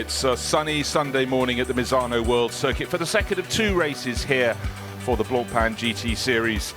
It's a sunny Sunday morning at the Misano World Circuit for the second of two races here for the Blancpain GT Series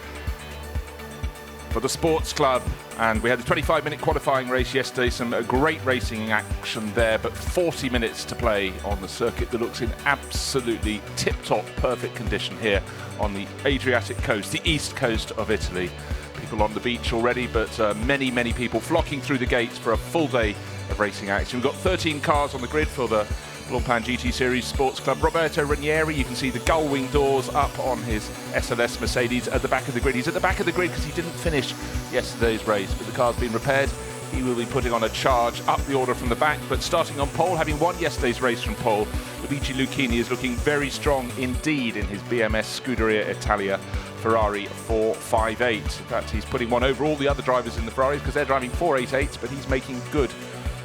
for the Sports Club. And we had a 25-minute qualifying race yesterday, some great racing action there, but 40 minutes to play on the circuit that looks in absolutely tip-top perfect condition here on the Adriatic coast, the east coast of Italy. People on the beach already, but many people flocking through the gates for a full day of racing action. We've got 13 cars on the grid for the Blancpain GT Series Sports Club. Roberto Ranieri, you can see the gull-wing doors up on his SLS Mercedes at the back of the grid. He's at the back of the grid because he didn't finish yesterday's race, but the car's been repaired. He will be putting on a charge up the order from the back, but starting on pole, having won yesterday's race from pole, Luigi Lucchini is looking very strong indeed in his BMS Scuderia Italia Ferrari 458. In fact, he's putting one over all the other drivers in the Ferraris because they're driving 488s, but he's making good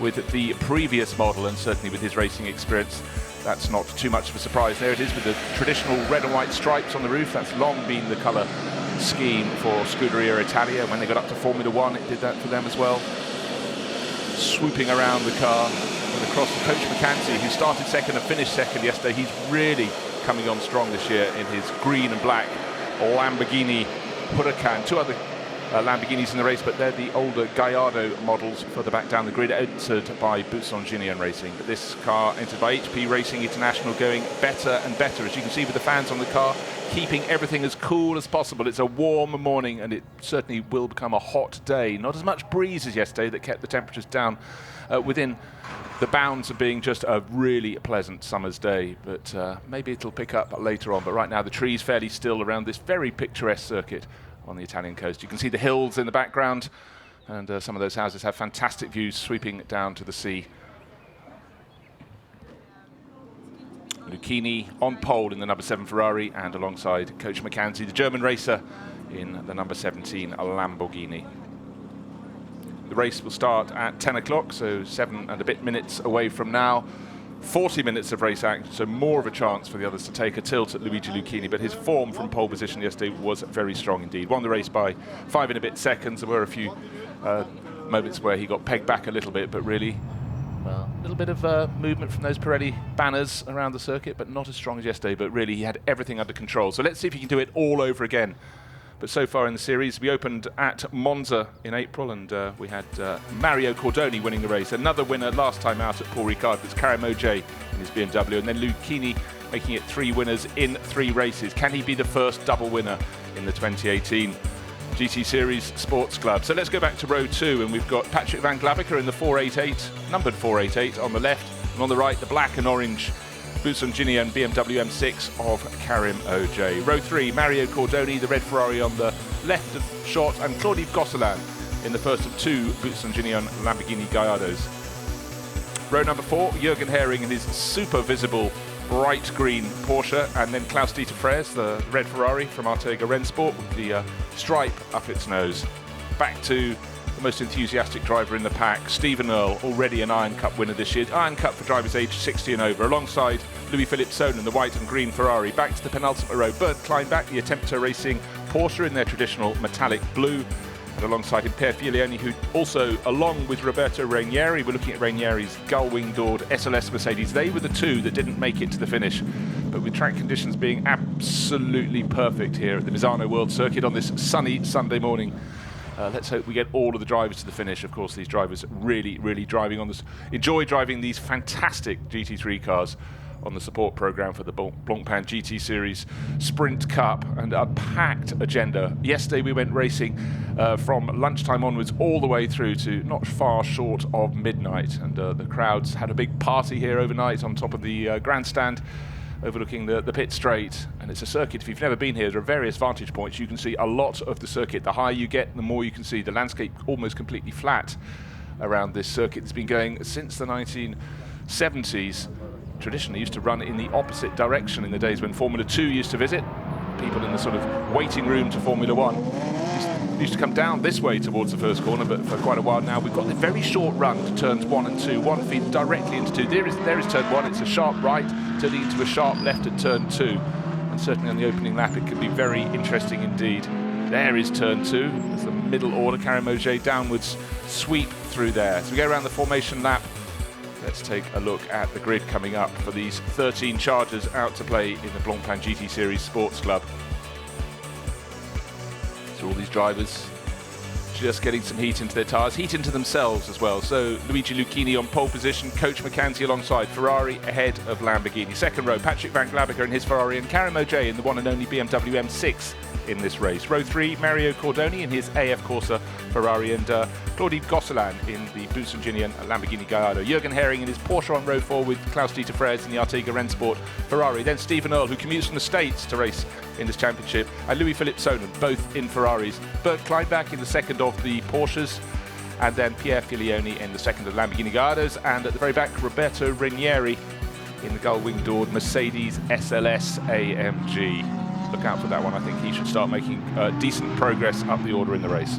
with the previous model, and certainly with his racing experience, that's not too much of a surprise. There it is with the traditional red and white stripes on the roof. That's long been the colour scheme for Scuderia Italia. When they got up to Formula One, it did that for them as well. Swooping around the car and across the Coach McCanty, who started second and finished second yesterday. He's really coming on strong this year in his green and black Lamborghini Huracan. Two other Lamborghinis in the race, but they're the older Gallardo models further back down the grid, entered by Busson Racing. But this car entered by HP Racing International, going better and better, as you can see with the fans on the car, keeping everything as cool as possible. It's a warm morning, and it certainly will become a hot day. Not as much breeze as yesterday that kept the temperatures down within the bounds of being just a really pleasant summer's day, but maybe it'll pick up later on. But right now the trees fairly still around this very picturesque circuit on the Italian coast. You can see the hills in the background, and some of those houses have fantastic views sweeping down to the sea. Lucchini on pole in the number 7 Ferrari, and alongside Coach McCanty, the German racer, in the number 17 Lamborghini. The race will start at 10 o'clock, so 7 and a bit minutes away from now. 40 minutes of race action, so more of a chance for the others to take a tilt at Luigi Lucchini, but his form from pole position yesterday was very strong indeed. Won the race by 5 and a bit seconds. There were a few moments where he got pegged back a little bit, but really, well, a little bit of movement from those Pirelli banners around the circuit, but not as strong as yesterday, but really he had everything under control. So let's see if he can do it all over again. But so far in the series, we opened at Monza in April, and we had Mario Cordoni winning the race. Another winner last time out at Paul Ricard was Karim Oj in his BMW, and then Lucchini making it 3 winners in 3 races. Can he be the first double winner in the 2018 GT Series Sports Club? So let's go back to row 2, and we've got Patrick Van Glaviker in the 488, numbered 488 on the left, and on the right, the black and orange Busson and BMW M6 of Karim Oj. Row 3, Mario Cordoni, the red Ferrari on the left of shot, and Claude-Yves Gosselin in the first of 2 Busson Lamborghini Gallardos. Row number 4, Jürgen Hering in his super visible bright green Porsche, and then Klaus-Dieter Freres, the red Ferrari from Artega Rennsport with the stripe up its nose. Back to the most enthusiastic driver in the pack, Stephen Earle, already an Iron Cup winner this year. Iron Cup for drivers aged 60 and over, alongside Louis-Philippe Sohn in the white and green Ferrari. Back to the penultimate row, Bert Kleinbach, the Attempter Racing Porsche in their traditional metallic blue, and alongside him Pierre Figlioni, who also, along with Roberto Ranieri, we're looking at Ranieri's gull-wing doored SLS Mercedes. They were the 2 that didn't make it to the finish, but with track conditions being absolutely perfect here at the Misano World Circuit on this sunny Sunday morning, let's hope we get all of the drivers to the finish. Of course, these drivers really driving on this, enjoy driving these fantastic GT3 cars on the support program for the Blancpain GT Series Sprint Cup, and a packed agenda. Yesterday we went racing from lunchtime onwards all the way through to not far short of midnight, and the crowds had a big party here overnight on top of the grandstand overlooking the pit straight. And it's a circuit, if you've never been here, there are various vantage points. You can see a lot of the circuit. The higher you get, the more you can see. The landscape almost completely flat around this circuit. It's been going since the 1970s. Traditionally used to run in the opposite direction in the days when Formula 2 used to visit. People in the sort of waiting room to Formula 1 used to come down this way towards the first corner, but for quite a while now we've got the very short run to turns 1 and 2. One feeds directly into 2. There is turn 1. It's a sharp right turning into a sharp left at turn 2, and certainly on the opening lap it could be very interesting indeed. There is turn 2 as the middle order Karim Oj downwards sweep through there. So we go around the formation lap Let's take a look at the grid coming up for these 13 chargers out to play in the Blancpain GT Series Sports Club. So all these drivers just getting some heat into their tyres, heat into themselves as well. So Luigi Lucchini on pole position, Coach McCanty alongside Ferrari ahead of Lamborghini. Second row, Patrick Van Glabacker in his Ferrari and Karim Ojay in the one and only BMW M6 in this race. Row 3, Mario Cordoni in his AF Corsa Ferrari and Claude Gosselin in the Busanginian Lamborghini Gallardo. Jürgen Hering in his Porsche on row 4 with Klaus-Dieter Freres in the Artiga Rennsport Ferrari. Then Stephen Earle, who commutes from the States to race in this championship, and Louis-Philippe Sonnen, both in Ferraris. Bert Kleinbach in the second of the Porsches, and then Pierre Filioni in the second of the Lamborghini Gallardos, and at the very back, Roberto Ranieri in the gull-winged doored Mercedes SLS AMG. Look out for that one. I think he should start making decent progress up the order in the race.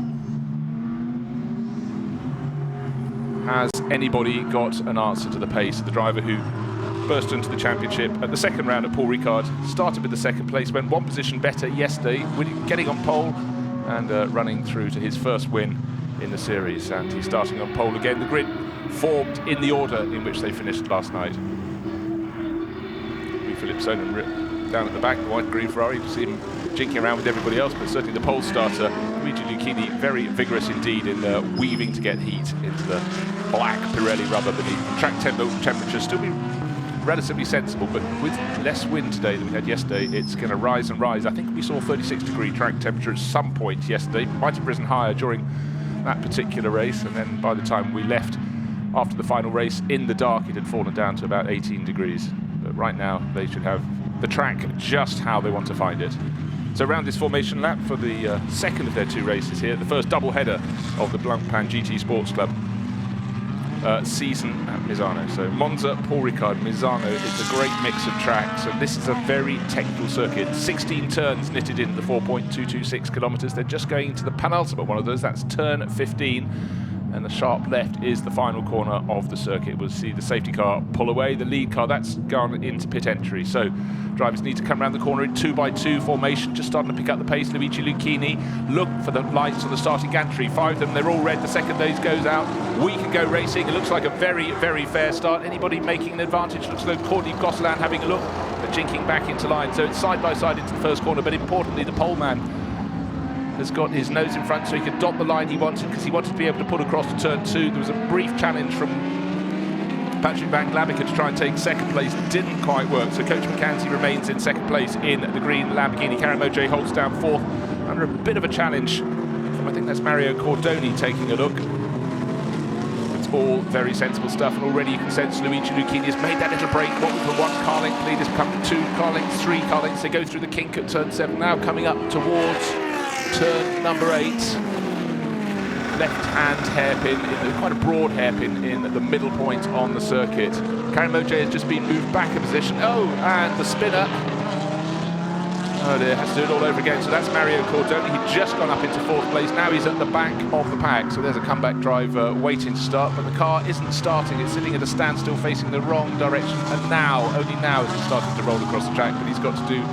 Has anybody got an answer to the pace of the driver who burst into the championship at the second round at Paul Ricard? Started with the second place, went one position better yesterday, getting on pole and running through to his first win in the series. And he's starting on pole again. The grid formed in the order in which they finished last night. Philippe Sonnen down at the back, the white and green Ferrari. You see him jinking around with everybody else, but certainly the pole starter, Luigi Lucchini, very vigorous indeed in weaving to get heat into the black Pirelli rubber beneath. Track temperature still be relatively sensible, but with less wind today than we had yesterday, it's going to rise and rise. I think we saw 36-degree track temperature at some point yesterday. Might have risen higher during that particular race, and then by the time we left after the final race in the dark, it had fallen down to about 18 degrees. But right now, they should have the track just how they want to find it. So around this formation lap for the second of their two races here, the first double header of the Blancpain GT Sports Club season at Misano. So Monza, Paul Ricard, Misano, it's a great mix of tracks, and this is a very technical circuit. 16 turns knitted into the 4.226 kilometers. They're just going into the penultimate one of those, that's turn 15. And the sharp left is the final corner of the circuit. We'll see the safety car pull away. The lead car, that's gone into pit entry. So drivers need to come around the corner in 2x2 formation, just starting to pick up the pace. Luigi Lucchini, look for the lights on the starting gantry. 5 of them, they're all red. The second days goes out. We can go racing. It looks like a very, very fair start. Anybody making an advantage? Looks like Claude Gosselin having a look, but jinking back into line. So it's side by side into the first corner, but importantly, the pole man has got his nose in front so he could dot the line he wanted, because he wanted to be able to pull across to turn 2. There was a brief challenge from Patrick Van Glabacker to try and take second place. Didn't quite work, so Coach McCanty remains in second place in the green Lamborghini. Karim Ojay holds down 4th under a bit of a challenge from, I think that's Mario Cordoni taking a look. It's all very sensible stuff, and already you can sense Luigi Lucchini has made that little break. What was the 1 car length lead has come to 2 car lengths, 3 car lengths. They go through the kink at turn 7, now coming up towards turn number 8, left-hand hairpin, quite a broad hairpin in the middle point on the circuit. Karim Ojay has just been moved back a position. Oh, and the spinner. Oh dear, has to do it all over again. So that's Mario Cordoni. He'd just gone up into 4th place. Now he's at the back of the pack. So there's a comeback drive waiting to start, but the car isn't starting. It's sitting at a standstill facing the wrong direction. And now, only now is it starting to roll across the track, but he's got to do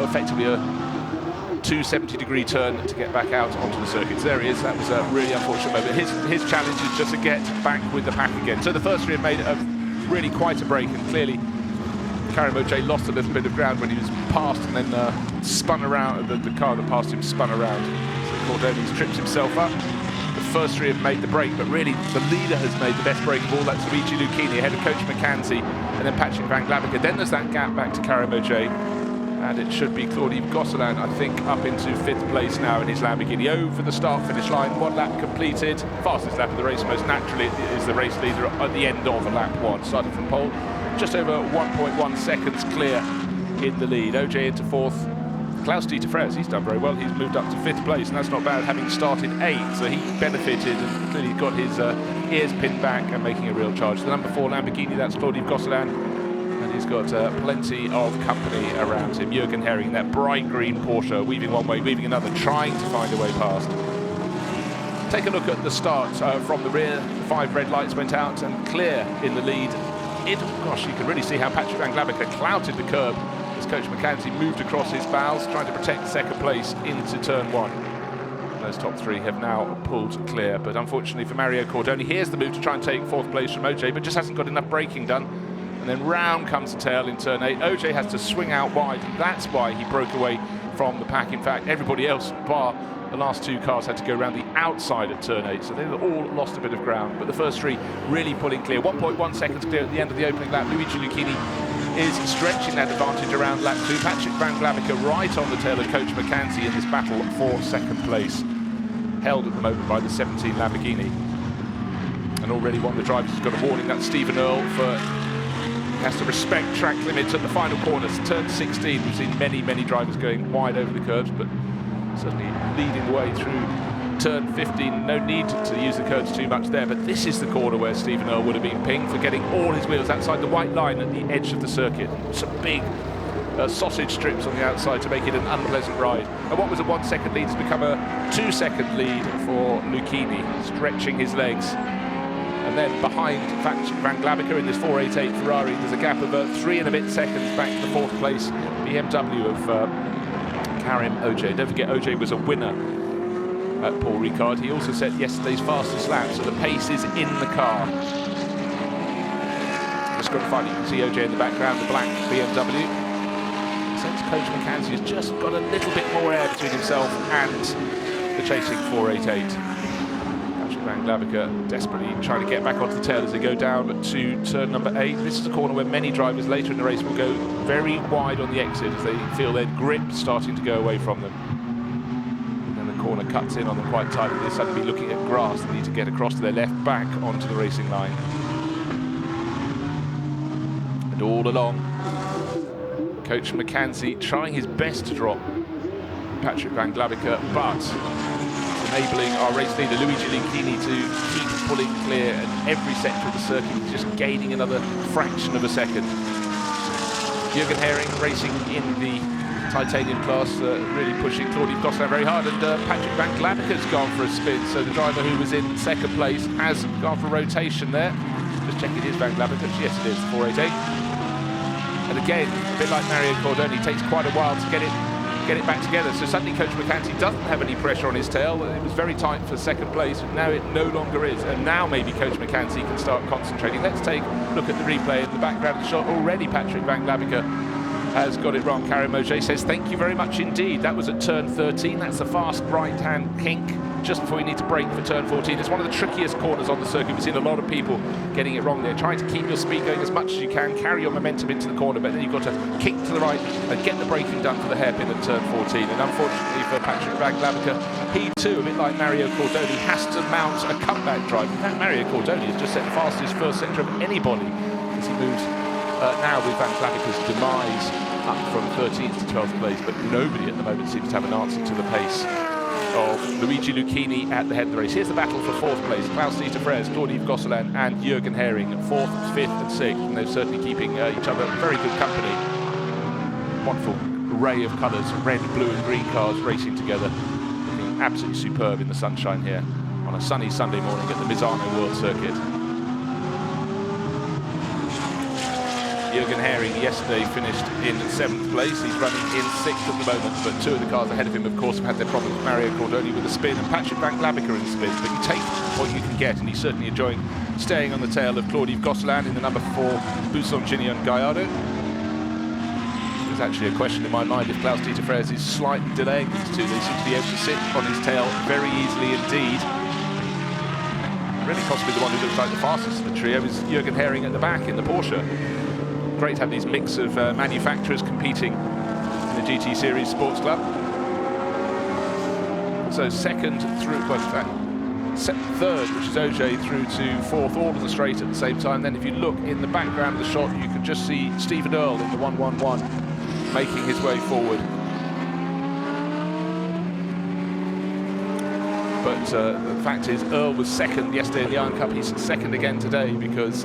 effectively a 270-degree turn to get back out onto the circuit. So there he is. That was a really unfortunate moment. His challenge is just to get back with the pack again. So the first three have made really quite a break, and clearly Karim Ojay lost a little bit of ground when he was passed and then spun around. The car that passed him spun around. So Cordoni's tripped himself up. The first three have made the break, but really the leader has made the best break of all. That's Luigi Lucchini ahead of Coach McCanty, and then Patrick Van Glabacker. Then there's that gap back to Karim Ojay. And it should be Claude Gosselin, I think, up into 5th place now in his Lamborghini. Over the start-finish line, 1 lap completed. Fastest lap of the race, most naturally, is the race leader at the end of a lap 1. Started from pole, just over 1.1 seconds clear in the lead. Ojay into 4th. Klaus-Dieter Freres, he's done very well. He's moved up to 5th place, and that's not bad, having started 8th. So he benefited and clearly got his ears pinned back and making a real charge. The number 4 Lamborghini, that's Claude Gosselin. He's got plenty of company around him. Jürgen Hering, that bright green Porsche, weaving one way, weaving another, trying to find a way past. Take a look at the start from the rear. The 5 red lights went out and clear in the lead. Gosh, you can really see how Patrick Van Glabacker clouted the curb as Coach McCanty moved across his bows, trying to protect second place into turn 1. those top three have now pulled clear. But unfortunately for Mario Cordoni, here's the move to try and take fourth place from OJ, but just hasn't got enough braking done. And then round comes the tail in turn 8. OJ has to swing out wide, and that's why he broke away from the pack. In fact, everybody else, bar the last two cars, had to go around the outside at turn 8, so they all lost a bit of ground. But the first three really pulling clear. 1.1 seconds clear at the end of the opening lap. Luigi Lucchini is stretching that advantage around lap 2. Patrick Van Glavica right on the tail of Coach McCanty in this battle for second place, held at the moment by the 17 Lamborghini. And already one of the drivers has got a warning. That's Stephen Earle for has to respect track limits at the final corners. Turn 16, we've seen many drivers going wide over the curbs, but certainly leading the way through turn 15. No need to use the curbs too much there, but this is the corner where Stephen Earle would have been pinged for getting all his wheels outside the white line at the edge of the circuit. Some big sausage strips on the outside to make it an unpleasant ride. And what was a 1 second lead has become a 2 second lead for Lucchini, stretching his legs. And then behind Van Glavica in this 488 Ferrari, there's a gap of 3 and a bit seconds back to the fourth place BMW of Karim OJ. Don't forget, OJ was a winner at Paul Ricard. He also set yesterday's fastest lap, so the pace is in the car. Just got to find, you can see OJ in the background, the black BMW. Since Coach McCanty has just got a little bit more air between himself and the chasing 488. Van Glavica desperately trying to get back onto the tail as they go down to turn number 8. This is a corner where many drivers later in the race will go very wide on the exit as they feel their grip starting to go away from them. And the corner cuts in on them quite tightly. They suddenly be looking at grass. They need to get across to their left back onto the racing line. And all along, Coach McCanty trying his best to drop Patrick Van Glavica, but enabling our race leader Luigi Lucchini to keep pulling clear at every sector of the circuit, just gaining another fraction of a second. Jürgen Hering racing in the titanium class, really pushing Claude Gosselin very hard, and Patrick Van Glavica's gone for a spin, so the driver who was in second place has gone for a rotation there. Just checking it is Van Glavica, yes it is, 488. And again, a bit like Mario Cordoni, it takes quite a while to get it back together. So suddenly Coach McCanty doesn't have any pressure on his tail. It was very tight for second place, but now it no longer is. And now maybe Coach McCanty can start concentrating. Let's take a look at the replay in the background of the shot. Already Patrick Van Glavica has got it wrong. Karim Auger says, thank you very much indeed. That was at turn 13. That's a fast right-hand kink just before you need to brake for turn 14. It's one of the trickiest corners on the circuit. We've seen a lot of people getting it wrong there, trying to keep your speed going as much as you can, carry your momentum into the corner, but then you've got to kick to the right and get the braking done for the hairpin at turn 14. And unfortunately for Patrick Van Glavica, he too, a bit like Mario Cordoni, has to mount a comeback drive. In fact, Mario Cordoni has just set the fastest first sector of anybody as he moves now with Van Glavica's demise up from 13th to 12th place, but nobody at the moment seems to have an answer to the pace of Luigi Lucchini at the head of the race. Here's the battle for fourth place. Klaus-Dieter Freres, Claude Gosselin and Jürgen Hering, 4th, 5th and 6th, and they're certainly keeping each other very good company. Wonderful array of colours, red, blue and green cars racing together, looking absolutely superb in the sunshine here on a sunny Sunday morning at the Misano World Circuit. Jürgen Hering yesterday finished in 7th place. He's running in 6th at the moment, but 2 of the cars ahead of him, of course, have had their problems. Mario Cordoni with the spin and Patrick Van Glavica in the spin. But you take what you can get, and he's certainly enjoying staying on the tail of Claude Gosselin in the number 4 Buisson Gignon Gallardo. There's actually a question in my mind if Klaus-Dieter Freres is slightly delaying these two. They seem to be able to sit on his tail very easily indeed. Really possibly the one who looks like the fastest of the trio is Jürgen Hering at the back in the Porsche. Great to have these mix of manufacturers competing in the GT Series Sports Club. So second through, well, in fact, third, which is OJ, through to 4th, all on the straight at the same time. Then if you look in the background of the shot, you can just see Stephen Earle in the 111 making his way forward. But the fact is, Earle was second yesterday in the Iron Cup. He's second again today because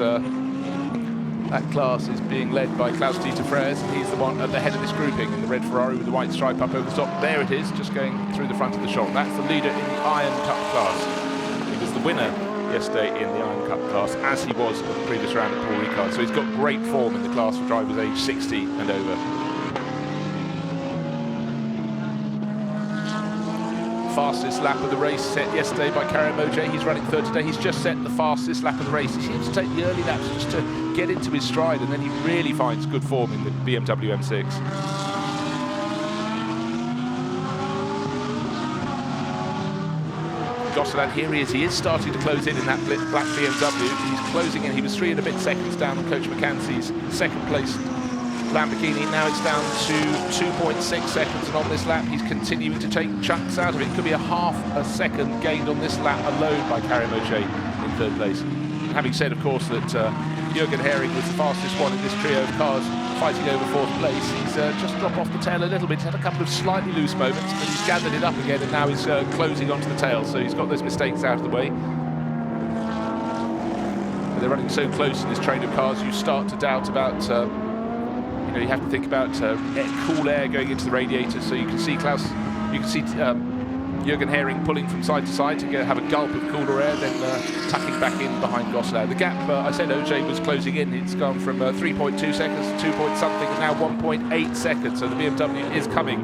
that class is being led by Klaus-Dieter Freres, and he's the one at the head of this grouping in the red Ferrari with the white stripe up over the top. There it is, just going through the front of the shot. That's the leader in the Iron Cup class. He was the winner yesterday in the Iron Cup class, as he was at the previous round at Paul Ricard. So he's got great form in the class for drivers aged 60 and over. fastest lap of the race set yesterday by Karim Oj. He's running third today. He's just set the fastest lap of the race. He seems to take the early laps just to get into his stride, and then he really finds good form in the BMW M6. Gosselin, here he is. He is starting to close in that black BMW. He's closing in. He was 3 and a bit seconds down on Coach McCanty's second place Lamborghini. Now it's down to 2.6 seconds, and on this lap he's continuing to take chunks out of it. It could be a half a second gained on this lap alone by Karim Oj in third place. And having said, of course, that Jürgen Hering was the fastest one in this trio of cars fighting over fourth place, he's just dropped off the tail a little bit. He's had a couple of slightly loose moments, but he's gathered it up again, and now he's closing onto the tail, so he's got those mistakes out of the way. But they're running so close in this train of cars, you start to doubt about you have to think about cool air going into the radiator. So you can see Jürgen Hering pulling from side to side to have a gulp of cooler air, then tucking back in behind Gosselin. The gap, I said Oj was closing in. It's gone from 3.2 seconds to 2 point something, and now 1.8 seconds. So the BMW is coming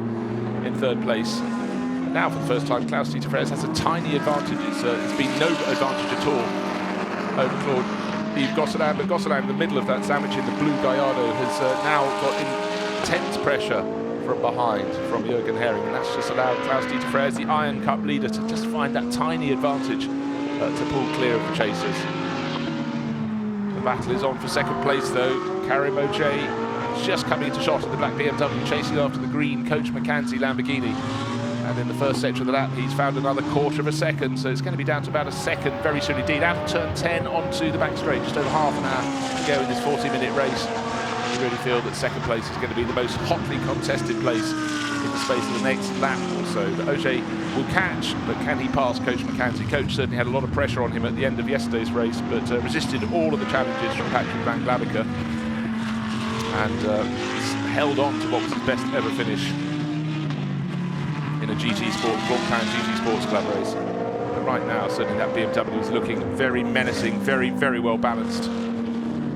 in third place. And now for the first time, Klaus-Dieter Freres has a tiny advantage. It's been no advantage at all over Claude Gosselin, but Gosselin in the middle of that sandwich in the blue Gallardo has now got intense pressure from behind from Jürgen Hering, and that's just allowed Klaus-Dieter Freres, the Iron Cup leader, to just find that tiny advantage to pull clear of the chasers. The battle is on for second place though. Karim Oj just coming into shot of the black BMW, chasing after the green Coach McCanty Lamborghini. And in the first section of the lap, he's found another quarter of a second, so it's going to be down to about a second very soon indeed. Out of turn 10 onto the back straight, just over half an hour to go in this 40-minute race. I really feel that second place is going to be the most hotly contested place in the space of the next lap or so. But Oj will catch, but can he pass Coach McCanty? Coach certainly had a lot of pressure on him at the end of yesterday's race, but resisted all of the challenges from Patrick Van Glavica and held on to what was his best ever finish in a GT Sport, Blancpain GT Sports Club race. But right now, certainly that BMW is looking very menacing, very, very well balanced.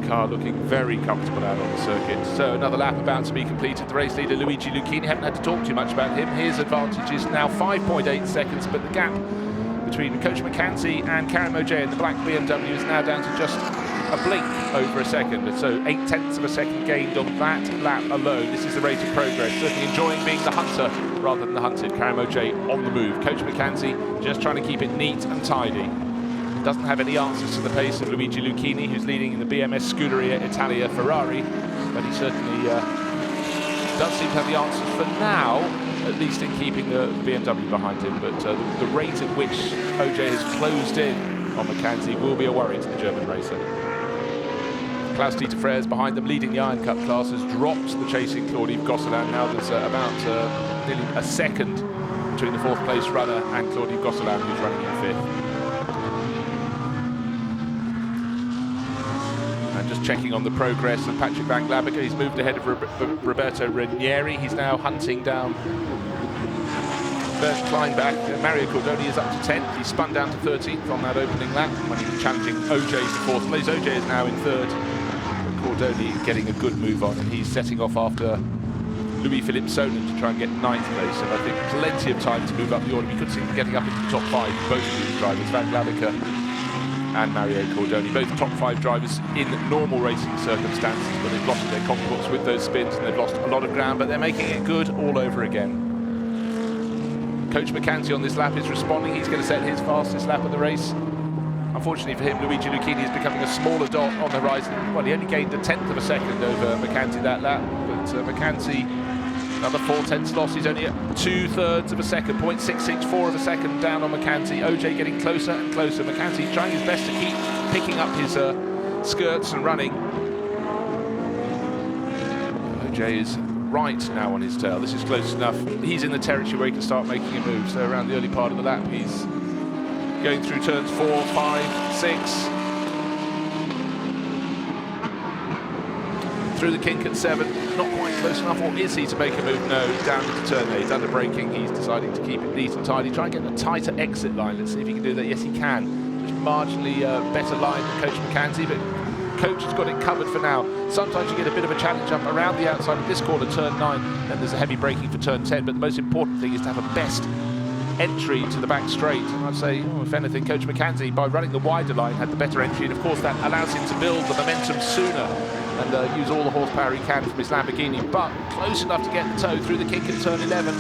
Car looking very comfortable out on the circuit. So another lap about to be completed. The race leader Luigi Lucchini, haven't had to talk too much about him. His advantage is now 5.8 seconds, but the gap between Coach McCanty and Karim Oj in the black BMW is now down to just a blink over a second. So 0.8 of a second gained on that lap alone. This is the rate of progress. Certainly enjoying being the hunter rather than the hunted. Karim Oj on the move. Coach McCanty just trying to keep it neat and tidy. Doesn't have any answers to the pace of Luigi Lucchini, who's leading in the BMS Scuderia Italia Ferrari, but he certainly does seem to have the answers for now, at least in keeping the BMW behind him. But the rate at which Oj has closed in on McCanty will be a worry to the German racer. Klaus-Dieter Freres behind them, leading the Iron Cup class, has dropped the chasing Claude Gosselin. Now there's about nearly a second between the fourth place runner and Claude Gosselin, who's running in fifth. And just checking on the progress of Patrick Van Glavica, he's moved ahead of Roberto Ranieri. He's now hunting down Bert Kleinbach. Mario Cordoni is up to 10th. He spun down to 13th on that opening lap when he was challenging Oj to fourth place. Oj is now in third. Cordoni getting a good move on, and he's setting off after Louis-Philippe Sonnen to try and get ninth place. And I think plenty of time to move up the order. We could see him getting up into the top five, both of these drivers, Van Glavica and Mario Cordoni, both top five drivers in normal racing circumstances, but they've lost their confidence with those spins and they've lost a lot of ground, but they're making it good all over again. Coach McCanty on this lap is responding. He's going to set his fastest lap of the race. Unfortunately for him, Luigi Lucchini is becoming a smaller dot on the horizon. Well, he only gained 1/10 of a second over McCanty that lap, but McCanty, another 4/10 loss. He's only at 2/3 of a second, 0.664 of a second down on McCanty. Oj getting closer and closer. McCanty trying his best to keep picking up his skirts and running. Oj is right now on his tail. This is close enough. He's in the territory where he can start making a move. So around the early part of the lap, he's going through turns 4, 5, 6. Through the kink at 7, not quite close enough, or is he to make a move? No, down into turn 8, under braking. He's deciding to keep it neat and tidy, try and get a tighter exit line. Let's see if he can do that. Yes, he can. Just marginally better line than Coach McCanty, but Coach has got it covered for now. Sometimes you get a bit of a challenge up around the outside of this corner, turn 9, and there's a heavy braking for turn 10, but the most important thing is to have a best entry to the back straight. And I'd say, if anything, Coach Mackenzie, by running the wider line, had the better entry. And of course, that allows him to build the momentum sooner and use all the horsepower he can from his Lamborghini. But close enough to get the toe through the kink at turn 11.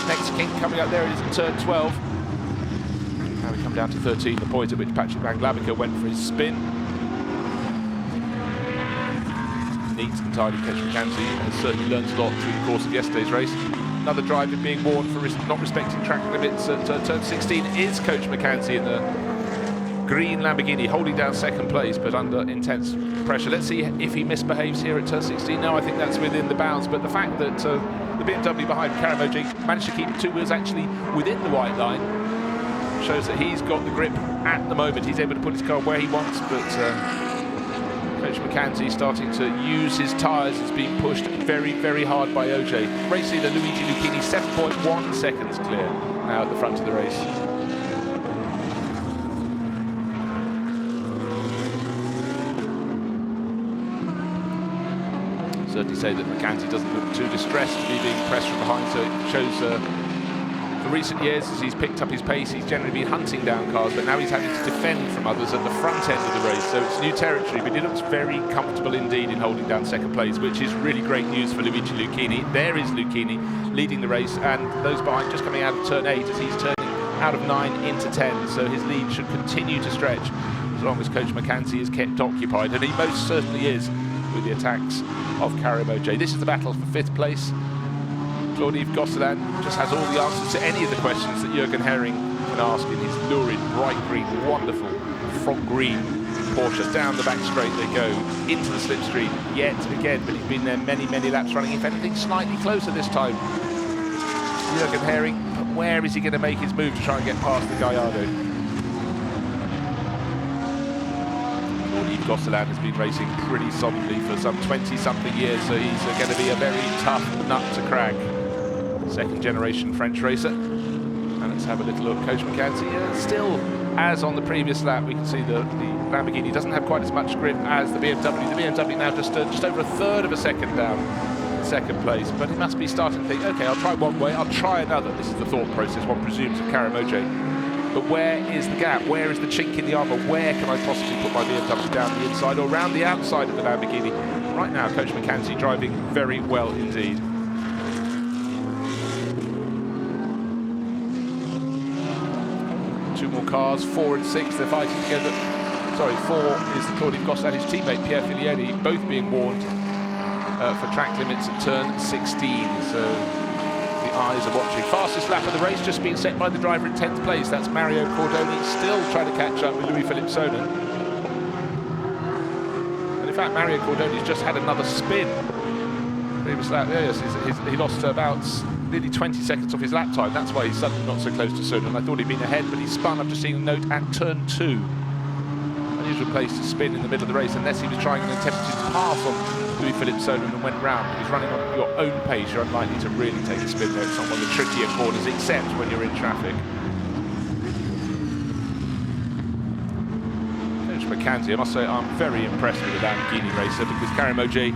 Next kink coming up there, it is at turn 12. Now we come down to 13, the point at which Patrick Van Glavica went for his spin. Neat and tidy Coach Mackenzie has certainly learned a lot through the course of yesterday's race. Another driver being warned for not respecting track limits at turn 16 is Coach Mackenzie in the green Lamborghini, holding down second place but under intense pressure. Let's see if he misbehaves here at turn 16. No, I think that's within the bounds, but the fact that the BMW behind Karamoji managed to keep two wheels actually within the white line shows that he's got the grip at the moment. He's able to put his car where he wants, but Coach Mackenzie starting to use his tyres. It's being pushed very, very hard by OJ. Race leader Luigi Lucchini, 7.1 seconds clear now at the front of the race. Certainly say that Mackenzie doesn't look too distressed to be being pressed from behind, so it shows for recent years, as he's picked up his pace, he's generally been hunting down cars, but now he's having to defend from others at the front end of the race, so it's new territory, but he looks very comfortable indeed in holding down second place, which is really great news for Luigi Lucchini. There is Lucchini leading the race, and those behind just coming out of turn 8 as he's turning out of 9 into 10, so his lead should continue to stretch as long as Coach Mackenzie is kept occupied, and he most certainly is with the attacks of Karim OJ. This is the battle for 5th place. Claude-Yves Gosselin just has all the answers to any of the questions that Jürgen Herring can ask in his lurid, bright green, wonderful front green Porsche. Down the back straight they go, into the slipstream yet again, but he's been there many, many laps running. If anything, slightly closer this time. Jürgen Herring, but where is he going to make his move to try and get past the Gallardo? Claude-Yves Gosselin has been racing pretty solidly for some 20-something years, so he's going to be a very tough nut to crack. Second generation French racer. And let's have a little look. Coach Mackenzie, still, as on the previous lap, we can see the Lamborghini doesn't have quite as much grip as the BMW. The BMW now just over a third of a second down in second place, but he must be starting to think, okay, I'll try one way, I'll try another. This is the thought process one presumes of Karim OJ. But where is the gap? Where is the chink in the armour? Where can I possibly put my BMW down the inside or around the outside of the Lamborghini? Right now, Coach Mackenzie driving very well indeed. Two more cars, 4 and 6, they're fighting together. Sorry, 4 is Claude-Yves Gosselin and his teammate Pierre Filioni, both being warned for track limits at turn 16. So the eyes are watching. Fastest lap of the race just being set by the driver in 10th place. That's Mario Cordoni, still trying to catch up with Louis-Philippe Sonnen. And in fact, Mario Cordoni's just had another spin. Previous lap, yes, he lost about nearly 20 seconds off his lap time. That's why he's suddenly not so close to Sonnen. I thought he'd been ahead, but he spun. I've just seen a note at turn 2. Unusual place to spin in the middle of the race, unless he was trying an attempt to pass on Louis-Philippe Sonnen and went round. If he's running on your own pace, you're unlikely to really take a spin there. It's not one of the trickier corners, except when you're in traffic. Coach Mackenzie, I must say, I'm very impressed with the Lamborghini racer, because Karim OJ,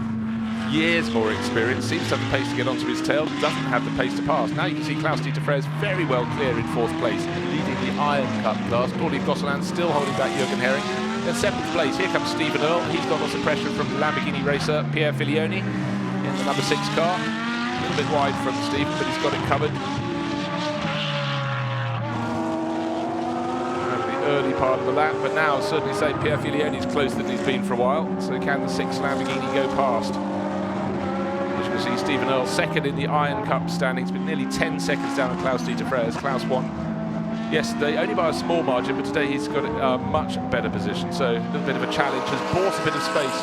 years more experience, seems to have the pace to get onto his tail, doesn't have the pace to pass. Now you can see Klaus-Dieter Freres very well clear in 4th place, leading the Iron Cup class. Claude-Yves Gosselin still holding back Jürgen Herring. Then 7th place, here comes Stephen Earle. He's got lots of pressure from the Lamborghini racer Pierre Filioni in the number 6 car. A little bit wide from Stephen, but he's got it covered. Early part of the lap, but now certainly say Pierre Filioni's closer than he's been for a while. So can the 6th Lamborghini go past? As you can see, Stephen Earle second in the Iron Cup standings, but nearly 10 seconds down on Klaus-Dieter Freres. Klaus won yesterday, only by a small margin, but today he's got a much better position. So a little bit of a challenge, has bought a bit of space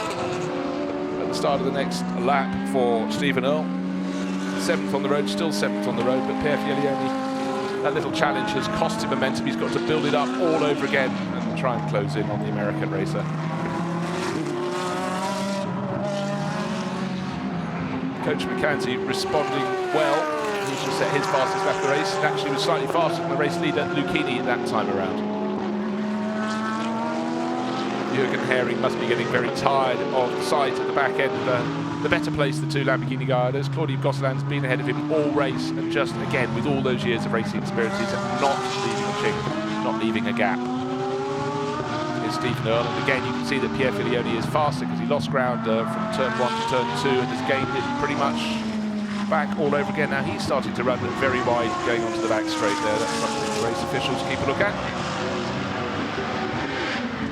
at the start of the next lap for Stephen Earle. 7th on the road, still 7th on the road, but Pierre Filioni, that little challenge has cost him momentum. He's got to build it up all over again and try and close in on the American racer. Coach Mackenzie responding well. He's just set his fastest lap of the race. It actually was slightly faster than the race leader Lucchini that time around. Jürgen Herring must be getting very tired of the sides at the back end of the the better place, the two Lamborghini Gallardos. Claudio Gosselin's been ahead of him all race, and just again with all those years of racing experiences, not leaving a chink, not leaving a gap. Here's Stephen Earle, and again you can see that Pierre Filioni is faster because he lost ground from turn 1 to turn 2 and has gained it pretty much back all over again. Now he's starting to run very wide going onto the back straight there. That's something the race officials keep a look at.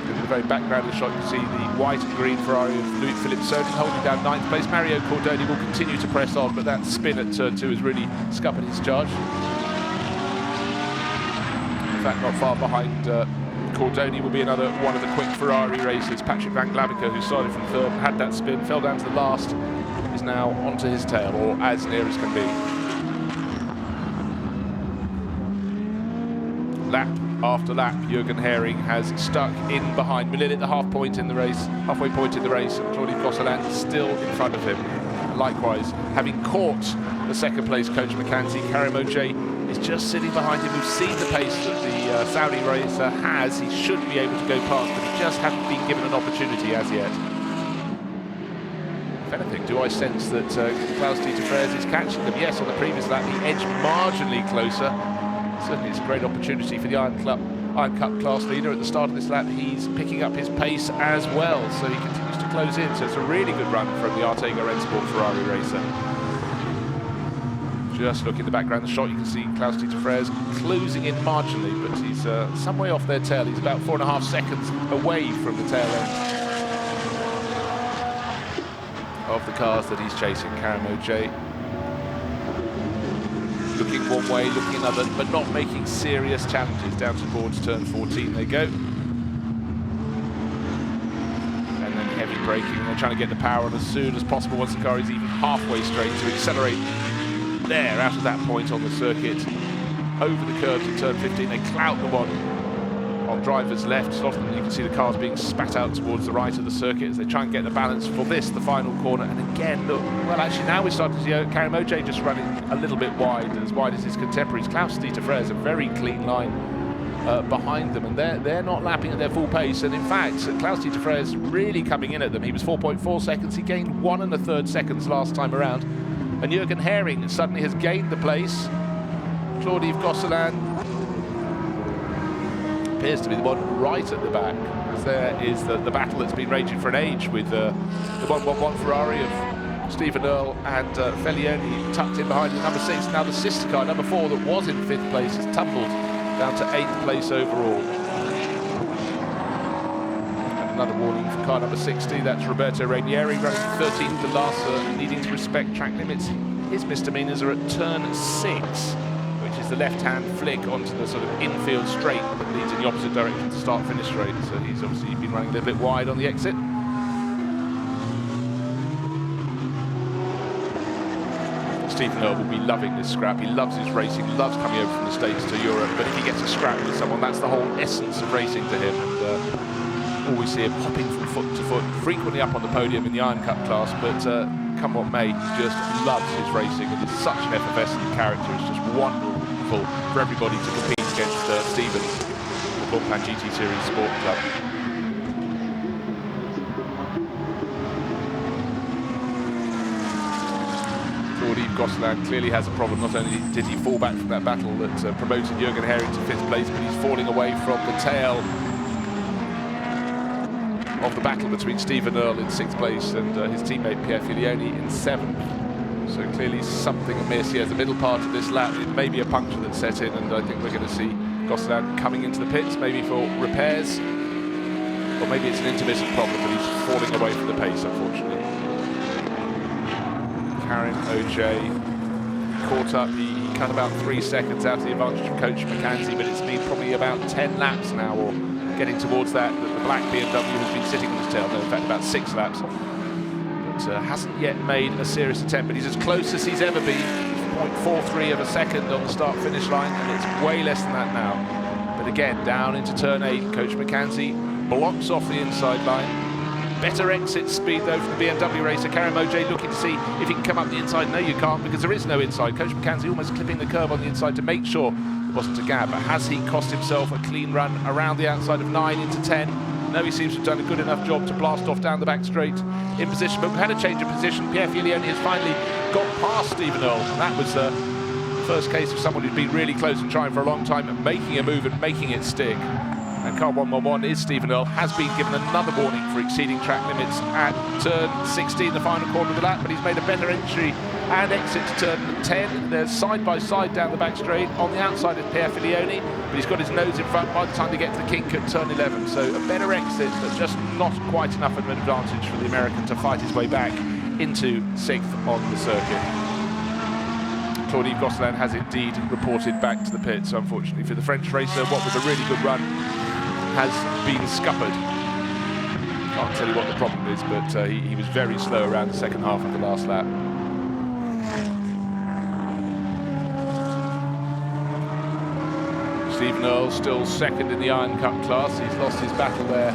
In the very background of the shot you can see the white and green Ferrari of Louis-Philippe Soden holding down 9th place. Mario Cordoni will continue to press on, but that spin at turn 2 has really scuppered his charge. In fact, not far behind Cordoni will be another one of the quick Ferrari racers. Patrick Van Glavica, who started from 3rd, had that spin, fell down to the last, is now onto his tail, or as near as can be. Lap after lap, Jürgen Hering has stuck in behind. Millin at the halfway point in the race, and Claudio Gosselin still in front of him. And likewise, having caught the 2nd place Coach Mackenzie, Karim Oj is just sitting behind him. We've seen the pace that the Saudi racer has. He should be able to go past, but he just hasn't been given an opportunity as yet. If anything, do I sense that Klaus-Dieter Freres is catching them? Yes, on the previous lap he edged marginally closer. Certainly it's a great opportunity for the Iron Cup class leader. At the start of this lap he's picking up his pace as well, so he continues to close in. So it's a really good run from the Artega Rennsport Ferrari racer. Just look in the background of the shot, you can see Klaus-Dieter Freres closing in marginally, but he's some way off their tail. He's about 4.5 seconds away from the tail end of the cars that he's chasing. Karim Oj looking one way, looking another, but not making serious challenges. Down towards turn 14 they go. And then heavy braking, and they're trying to get the power on as soon as possible once the car is even halfway straight to accelerate there out of that point on the circuit. Over the curve to turn 15, they clout the one on driver's left. So often you can see the cars being spat out towards the right of the circuit as they try and get the balance for this, the final corner. And again, look, well actually now we're starting to see Karim Oj just running a little bit wide as his contemporaries. Klaus-Dieter Freres, a very clean line behind them, and they're not lapping at their full pace. And in fact, Klaus-Dieter Freres really coming in at them. He was 4.4 seconds, he gained 1 1/3 seconds last time around. And Jürgen Hering suddenly has gained the place. Claudio Gosselin appears to be the one right at the back, because there is the battle that's been raging for an age with the 111 Ferrari of Stephen Earle and Filioni tucked in behind the number 6. Now the sister car, number 4, that was in 5th place, has tumbled down to 8th place overall. Another warning for car number 60, that's Roberto Ranieri, running 13th to last, needing to respect track limits. His misdemeanors are at turn 6, which is the left-hand flick onto the sort of infield straight that leads in the opposite direction to start-finish straight. So he's obviously been running a little bit wide on the exit. Stephen Earle will be loving this scrap. He loves his racing, loves coming over from the States to Europe, but if he gets a scrap with someone, that's the whole essence of racing to him. And always see him hopping from foot to foot, frequently up on the podium in the Iron Cup class, but come what may, he just loves his racing and is such an effervescent character. It's just wonderful for everybody to compete against Stephen, the Blancpain GT Series Sport Club. Claudio Gosselin clearly has a problem. Not only did he fall back from that battle that promoted Jürgen Hering to 5th place, but he's falling away from the tail of the battle between Stephen Earle in 6th place and his teammate Pierre Filioni in 7th. So clearly something amiss. He has the middle part of this lap. It may be a puncture that's set in, and I think we're going to see Gosselin coming into the pits, maybe for repairs, or maybe it's an intermittent problem, but he's falling away from the pace, unfortunately. Karim Oj caught up. He cut about 3 seconds out of the advantage of Coach Mackenzie, but it's been probably about 10 laps now, or getting towards that the black BMW has been sitting on his tail. No, in fact, about 6 laps. But hasn't yet made a serious attempt, but he's as close as he's ever been. 0.43 of a second on the start-finish line, and it's way less than that now. But again, down into turn 8, Coach Mackenzie blocks off the inside line. Better exit speed, though, from the BMW racer. Karim Oj looking to see if he can come up the inside. No, you can't, because there is no inside. Coach Mackenzie almost clipping the curb on the inside to make sure it wasn't a gap. But has he cost himself a clean run around the outside of 9 into 10? No, he seems to have done a good enough job to blast off down the back straight in position, but we've had a change of position. Pierre Filioni has finally got past Stephen Earl, and that was the first case of someone who's been really close and trying for a long time and making a move and making it stick. And car 111 is Stephen Earl, has been given another warning for exceeding track limits at turn 16, the final corner of the lap, but he's made a better entry and exit to turn 10. They're side by side down the back straight. On the outside is Pierre Filioni, but he's got his nose in front by the time they get to the kink at turn 11. So a better exit, but just not quite enough of an advantage for the American to fight his way back into 6th on the circuit. Claude-Yves Gosselin has indeed reported back to the pits. Unfortunately for the French racer, what was a really good run has been scuppered. Can't tell you what the problem is, but he was very slow around the second half of the last lap. Stephen Earl still second in the Iron Cup class. He's lost his battle there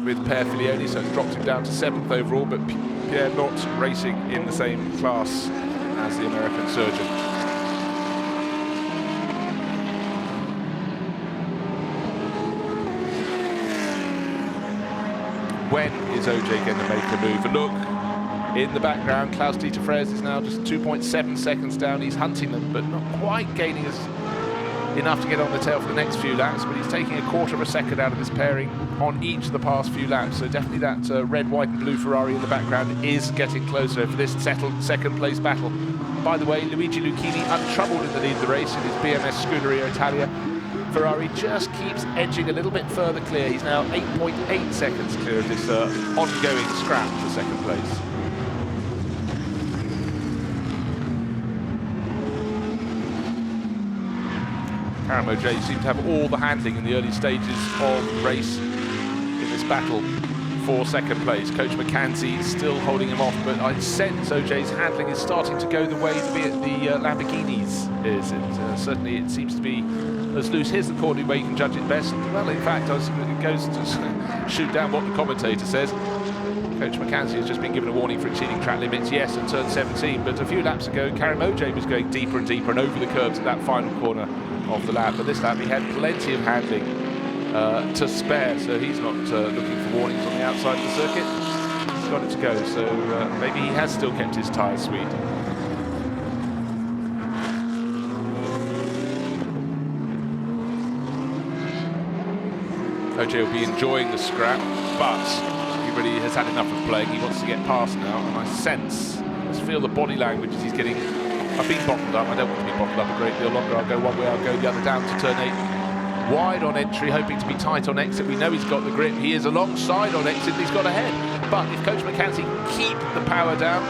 with Pierre Filioni, so it's dropped him down to 7th overall, but Pierre not racing in the same class as the American surgeon. When is OJ going to make a move? And look, in the background, Klaus-Dieter Freres is now just 2.7 seconds down. He's hunting them, but not quite gaining enough to get on the tail for the next few laps, but he's taking a quarter of a second out of this pairing on each of the past few laps. So definitely that red, white and blue Ferrari in the background is getting closer for this settled second place battle. By the way, Luigi Lucchini untroubled in the lead of the race in his BMS Scuderia Italia. Ferrari just keeps edging a little bit further clear. He's now 8.8 seconds clear of this ongoing scrap for second place. Karim OJ seemed to have all the handling in the early stages of the race in this battle for second place. Coach McCanty is still holding him off, but I sense OJ's handling is starting to go the way the Lamborghinis is. Certainly it seems to be as loose. Here's the corner where you can judge it best. Well, in fact, it goes to shoot down what the commentator says. Coach McCanty has just been given a warning for exceeding track limits, yes, at turn 17, but a few laps ago, Karim OJ was going deeper and deeper and over the curbs at that final corner of the lap. But this lap, he had plenty of handling to spare, so he's not looking for warnings on the outside of the circuit. He's got it to go, so maybe he has still kept his tyres sweet. OJ will be enjoying the scrap, but he really has had enough of playing. He wants to get past now, and I just feel the body language as he's getting. I've been bottled up. I don't want to be bottled up a great deal longer. I'll go one way, I'll go the other, down to turn 8. Wide on entry, hoping to be tight on exit. We know he's got the grip. He is alongside on exit. He's got ahead. But if Coach McCanty can keep the power down,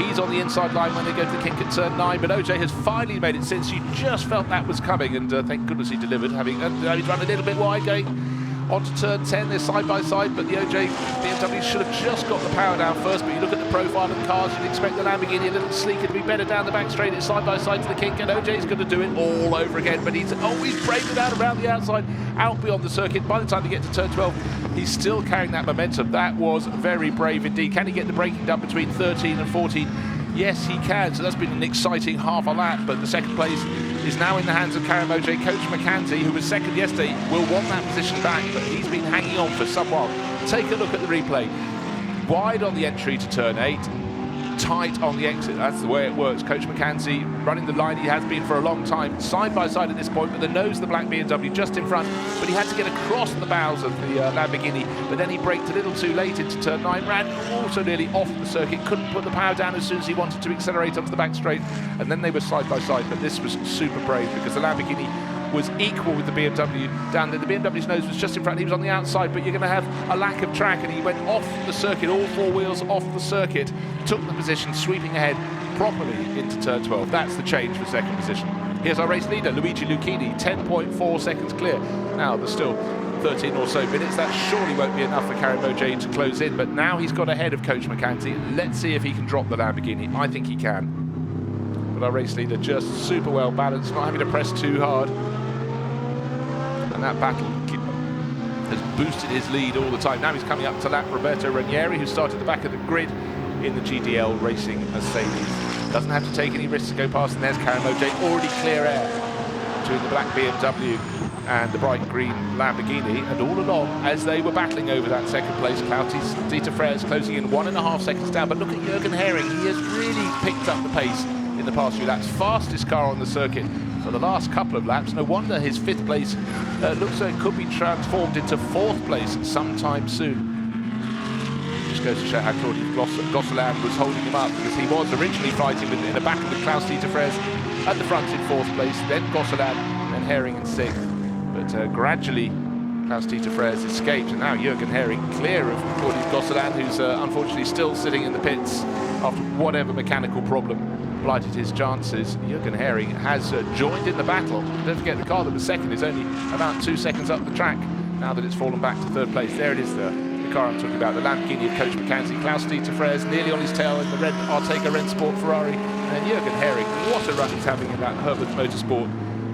he's on the inside line when they go to the kink at turn 9. But OJ has finally made it since you just felt that was coming, and thank goodness he delivered. Having he's run a little bit wide going onto turn 10, they're side by side, but the OJ BMW should have just got the power down first. But you look at the profile of the cars, you'd expect the Lamborghini a little sleeker to be better down the back straight. It's side by side to the kink, and OJ's going to do it all over again. But he's always braved it out around the outside, out beyond the circuit. By the time they get to turn 12, he's still carrying that momentum. That was very brave indeed. Can he get the braking done between 13 and 14? Yes, he can. So that's been an exciting half a lap, but the second place is now in the hands of Karim OJ. Coach McCanty, who was second yesterday, will want that position back, but he's been hanging on for some while. Take a look at the replay. Wide on the entry to turn 8, tight on the exit. That's the way it works. Coach McCanty running the line he has been for a long time, side by side at this point, with the nose of the black BMW just in front, but he had to get across the bows of the Lamborghini, but then he braked a little too late into turn 9, ran also nearly off the circuit, couldn't put the power down as soon as he wanted to accelerate onto the back straight, and then they were side by side. But this was super brave because the Lamborghini was equal with the BMW down there. The BMW's nose was just in front, he was on the outside, but you're going to have a lack of track, and he went off the circuit, all four wheels off the circuit, took the position, sweeping ahead properly into turn 12. That's the change for second position. Here's our race leader, Luigi Lucchini, 10.4 seconds clear. Now there's still 13 or so minutes. That surely won't be enough for Karim OJ to close in, but now he's got ahead of Coach McCanty. Let's see if he can drop the Lamborghini. I think he can. But our race leader just super well balanced, not having to press too hard. And that battle has boosted his lead all the time. Now he's coming up to lap Roberto Ranieri, who started the back of the grid in the GDL Racing Mercedes. Doesn't have to take any risks to go past, and there's Karim OJ, already clear air between the black BMW and the bright green Lamborghini, and all along as they were battling over that second place, Klaus-Dieter Freres closing in 1.5 seconds down. But look at Jürgen Hering, he has really picked up the pace in the past few laps. Fastest car on the circuit for the last couple of laps. No wonder his 5th place looks like it could be transformed into 4th place sometime soon. Just goes to show how Claude Gosselin was holding him up, because he was originally fighting in the back of the Klaus-Dieter Freres at the front in 4th place, then Gosselin, then Hering in 6th. But gradually Klaus-Dieter Freres escaped, and now Jürgen Hering clear of Claude Gosselin, who's unfortunately still sitting in the pits after whatever mechanical problem blighted his chances. Jürgen Hering has joined in the battle. Don't forget, the car that was second is only about 2 seconds up the track now that it's fallen back to 3rd place. There it is, the car I'm talking about, the Lamborghini of Coach Mackenzie. Klaus-Dieter Freres nearly on his tail in the red Arteca Rennsport Ferrari, and then Jürgen Hering, what a run he's having in that Herbert Motorsport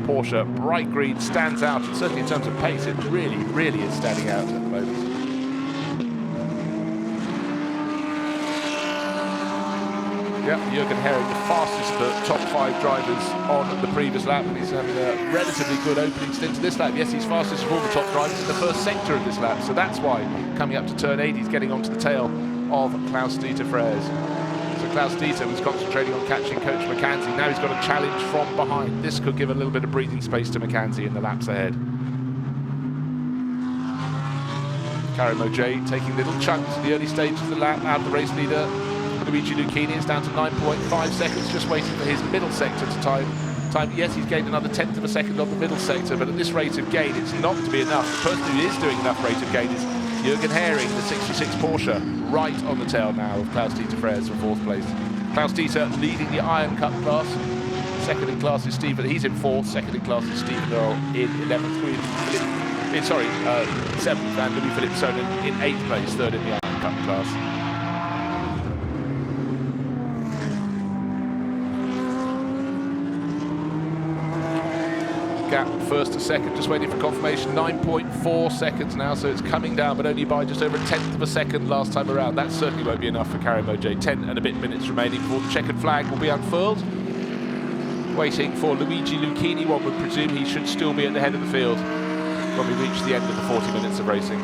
Porsche. Bright green stands out, and certainly in terms of pace, it really, really is standing out at the moment. Yeah, Jürgen Hering, the fastest of the top 5 drivers on the previous lap, and he's having a relatively good opening stint to this lap. Yes, he's fastest of all the top drivers in the first sector of this lap, so that's why coming up to turn 8, he's getting onto the tail of Klaus-Dieter Freres. So Klaus-Dieter was concentrating on catching Coach Mackenzie. Now he's got a challenge from behind. This could give a little bit of breathing space to Mackenzie in the laps ahead. Karimo J taking little chunks in the early stages of the lap out of the race leader. Luigi Lucchini is down to 9.5 seconds, just waiting for his middle sector to time. Yes, he's gained another 1/10 of a second on the middle sector, but at this rate of gain, it's not to be enough. The person who is doing enough rate of gain is Jürgen Hering, the 66 Porsche, right on the tail now of Klaus-Dieter Freres for 4th place. Klaus-Dieter leading the Iron Cup class. Second in class is Stephen, he's in 4th. Second in class is Stephen Earl in 11th. 7th, and Louis-Philippe Sonnen in 8th place, 3rd in the Iron Cup class. Gap 1st to 2nd, just waiting for confirmation. 9.4 seconds now, so it's coming down, but only by just over 1/10 of a second last time around. That certainly won't be enough for Karimo J. 10 and a bit minutes remaining before the checkered flag will be unfurled. Waiting for Luigi Lucchini, one would presume he should still be at the head of the field when we reach the end of the 40 minutes of racing.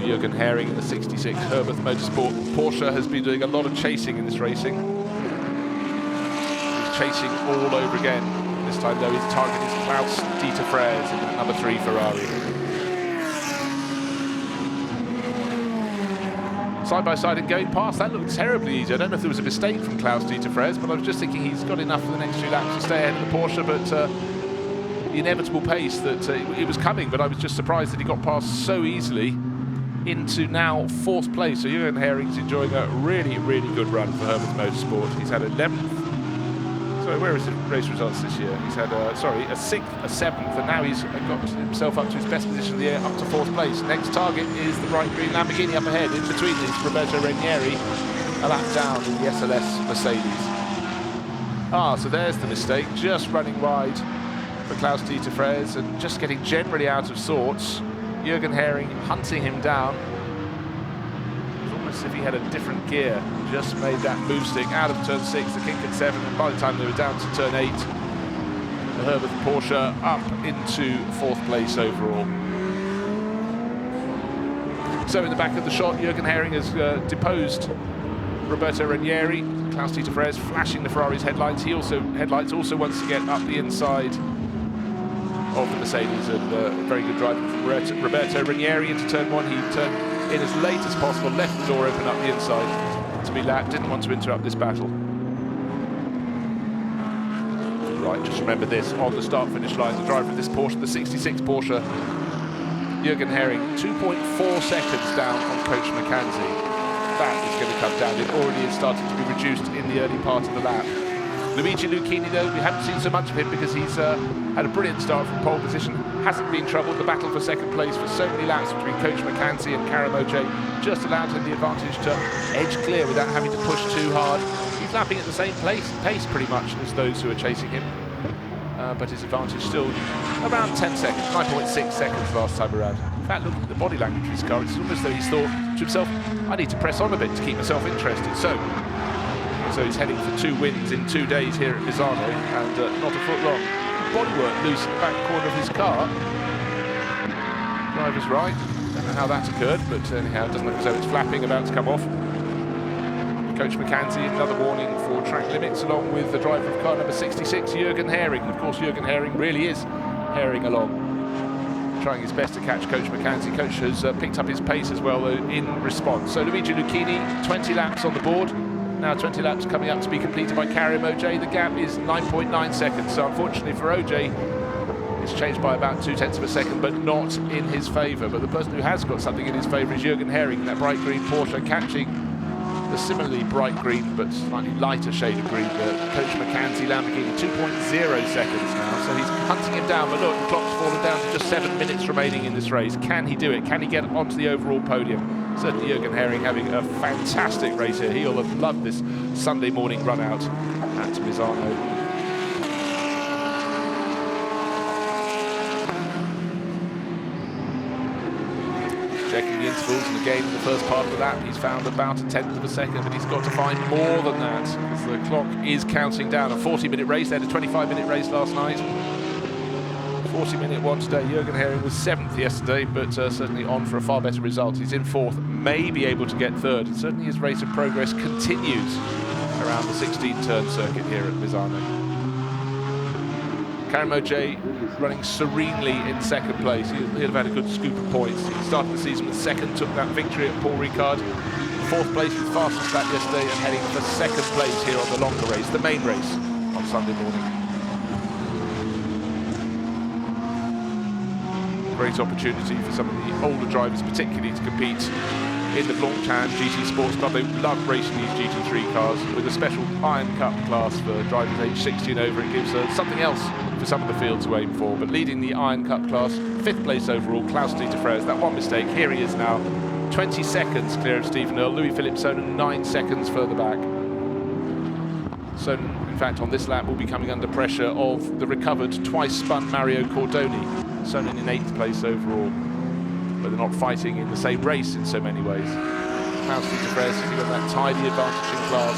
Jürgen Hering in the 66 Herbert Motorsport Porsche has been doing a lot of chasing in this racing. He's chasing all over again. This time though his target is Klaus-Dieter Freres in the number 3 Ferrari. Side by side and going past, that looked terribly easy. I don't know if there was a mistake from Klaus-Dieter Freres, but I was just thinking he's got enough for the next 2 laps to stay ahead of the Porsche, but the inevitable pace that it was coming, but I was just surprised that he got past so easily into now 4th place. So Jürgen Hering's enjoying a really, really good run for Herbert Motorsport. He's had 11th. Sorry, where is the race results this year? He's had a 6th, a 7th, and now he's got himself up to his best position of the year, up to 4th place. Next target is the bright green Lamborghini up ahead. In between is Roberto Ranieri, a lap down in the SLS Mercedes. So there's the mistake. Just running wide for Klaus-Dieter Freres and just getting generally out of sorts. Jürgen Hering hunting him down. It was almost as if he had a different gear. Just made that move stick out of turn 6, the kink at 7, and by the time they were down to turn 8, the Herbert Porsche up into 4th place overall. So in the back of the shot, Jürgen Hering has deposed Roberto Ranieri. Klaus-Dieter Freres flashing the Ferrari's headlights. Headlights also wants to get up the inside of the Mercedes, and very good driving from Roberto Ranieri into turn 1. He turned in as late as possible, left the door open up the inside to be lapped, didn't want to interrupt this battle. Right, just remember this, on the start-finish line, the driver of this Porsche, the 66 Porsche, Jürgen Hering, 2.4 seconds down on Coach Mackenzie. That is going to come down. It already is starting to be reduced in the early part of the lap. Luigi Lucchini, though, we haven't seen so much of him because he's had a brilliant start from pole position. Hasn't been troubled. The battle for 2nd place for so many laps between Coach Mackenzie and Karimo J just allowed him the advantage to edge clear without having to push too hard. He's lapping at the same pace pretty much as those who are chasing him. But his advantage still around 10 seconds, 9.6 seconds last time around. In fact, look at the body language of his car. It's almost as though he's thought to himself, I need to press on a bit to keep myself interested. So, So he's heading for 2 wins in 2 days here at Misano, and not a foot wrong. Bodywork loose in the back corner of his car. Driver's right. Don't know how that's occurred, but anyhow, it doesn't look as though it's flapping, about to come off. Coach Mackenzie, another warning for track limits, along with the driver of car number 66, Jürgen Hering. Of course, Jürgen Hering really is herring along, trying his best to catch Coach Mackenzie. Coach has picked up his pace as well, though, in response. So Luigi Lucchini, 20 laps on the board. Now 20 laps coming up to be completed by Karim OJ. The gap is 9.9 seconds. So unfortunately for OJ, it's changed by about 0.2 of a second, but not in his favour. But the person who has got something in his favour is Jürgen Hering, that bright green Porsche, catching the similarly bright green but slightly lighter shade of green, the Coach Mackenzie Lamborghini. 2.0 seconds now, so he's hunting him down. But look, the clock's fallen down to just 7 minutes remaining in this race. Can he do it? Can he get onto the overall podium? Certainly Jürgen Hering having a fantastic race here. He'll have loved this Sunday morning run out at Misano. Checking the intervals, and again in the first part of the lap he's found about 1/10 of a second, but he's got to find more than that, because the clock is counting down. A 40-minute race. They had a 25-minute race last night. 40-minute one today. Jürgen Hering was 7th yesterday, but certainly on for a far better result. He's in 4th, may be able to get 3rd, and certainly his rate of progress continues around the 16-turn circuit here at Misano. Karim OJ running serenely in 2nd place. He'll have had a good scoop of points. He started the season with 2nd, took that victory at Paul Ricard. 4th place, his fastest lap yesterday, and heading for 2nd place here on the longer race, the main race on Sunday morning. Great opportunity for some of the older drivers particularly to compete in the Blancpain GT Sports Club. They love racing these GT3 cars with a special Iron Cup class for drivers aged 60 and over. It gives something else for some of the field to aim for. But leading the Iron Cup class, 5th place overall, Klaus-Dieter Freres. That one mistake, here he is now, 20 seconds clear of Stephen Earl. Louis-Philippe Sonnen 9 seconds further back. Sonnen, in fact, on this lap will be coming under pressure of the recovered, twice-spun Mario Cordoni. Sonnen in 8th place overall, but they're not fighting in the same race in so many ways. Klaus-Dieter Freres has got that tidy advantage in class.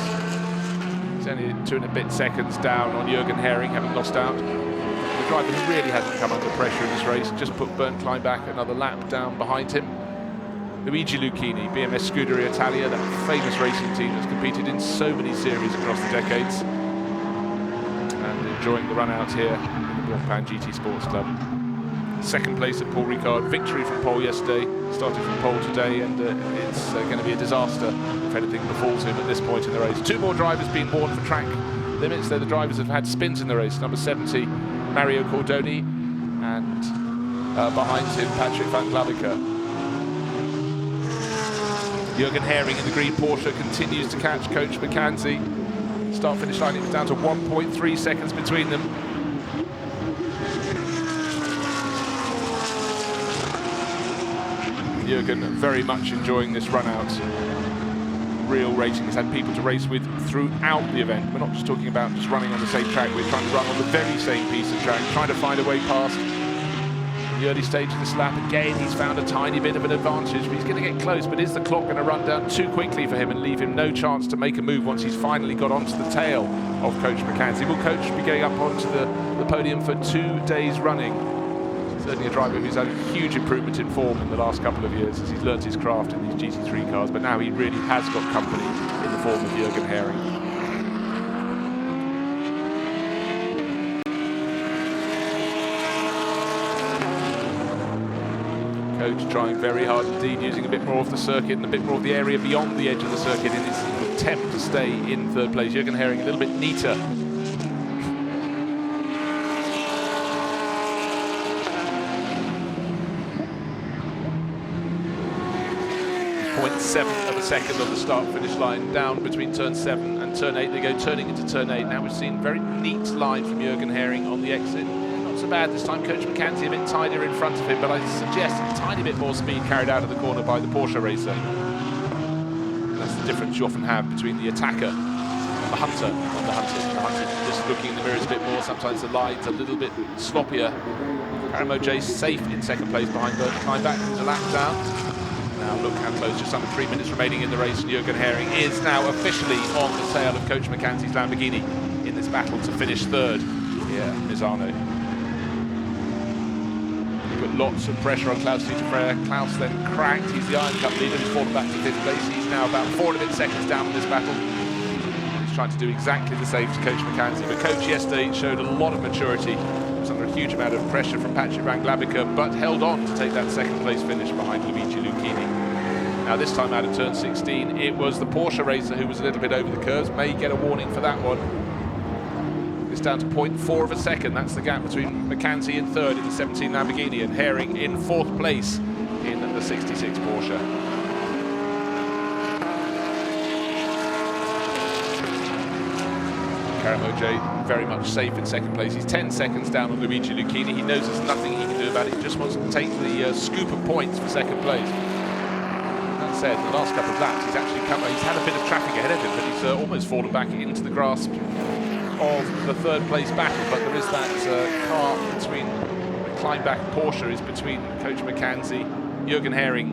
He's only 2 and a bit seconds down on Jürgen Hering, having lost out. The driver who really hasn't come under pressure in this race, just put Bernd Klein back another lap down behind him. Luigi Lucchini, BMS Scuderia Italia, that famous racing team that's competed in so many series across the decades, and enjoying the run out here in the Blancpain GT Sports Club. 2nd place at Paul Ricard, victory from pole yesterday, started from pole today, and it's going to be a disaster if anything befalls him at this point in the race. 2 more drivers being warned for track limits. They're the drivers that have had spins in the race. Number 70, Mario Cordoni, and behind him, Patrick van Glavica. Jürgen Hering in the green Porsche continues to catch Coach Mackenzie. Start-finish line, it was down to 1.3 seconds between them. Jürgen very much enjoying this run out. Real racing. He's had people to race with throughout the event. We're not just talking about just running on the same track. We're trying to run on the very same piece of track, trying to find a way past. In the early stage of this lap, again, he's found a tiny bit of an advantage, but he's going to get close. But is the clock going to run down too quickly for him and leave him no chance to make a move once he's finally got onto the tail of Coach Mackenzie? Will Coach be going up onto the podium for 2 days running? Certainly a driver who's had a huge improvement in form in the last couple of years as he's learnt his craft in these GT3 cars, but now he really has got company in the form of Jürgen Hering. Coach trying very hard indeed, using a bit more of the circuit and a bit more of the area beyond the edge of the circuit in his attempt to stay in 3rd place. Jürgen Hering a little bit neater. 0.7 of a second on the start-finish line, down between turn 7 and turn 8. They go turning into turn 8. Now we've seen very neat line from Jürgen Hering on the exit. Not so bad this time. Coach Mackenzie a bit tidier in front of him, but I suggest a tiny bit more speed carried out of the corner by the Porsche racer. And that's the difference you often have between the attacker and the hunter on the hunter. The hunter just looking in the mirrors a bit more. Sometimes the line's a little bit sloppier. Karim OJ safe in 2nd place behind Bernd Klein, back to the lap down. Now Now look how close, just under 3 minutes remaining in the race, and Jürgen Hering is now officially on the tail of Coach Mackenzie's Lamborghini in this battle to finish third here at Misano. Put lots of pressure on Klaus Dieter Freyer. Klaus then cracked. He's the Iron Cup leader. He's fallen back to 5th place. He's now about 4.5 seconds down in this battle. He's trying to do exactly the same to Coach Mackenzie. But Coach yesterday showed a lot of maturity. He was under a huge amount of pressure from Patrick van Glabiker, but held on to take that 2nd place finish behind Luigi Lucchini. Now this time out of turn 16, it was the Porsche racer who was a little bit over the curves. May get a warning for that one. It's down to 0.4 of a second. That's the gap between Mackenzie in 3rd in the 17 Lamborghini and Hering in 4th place in the 66 Porsche. Karamoje very much safe in 2nd place. He's 10 seconds down on Luigi Lucchini. He knows there's nothing he can do about it. He just wants to take the scoop of points for 2nd place. That said, the last couple of laps he's actually come. He's had a bit of traffic ahead of him, but he's almost fallen back into the grasp of the 3rd place battle. But there is that car between the Kleinbach Porsche is between Coach Mackenzie, Jürgen Hering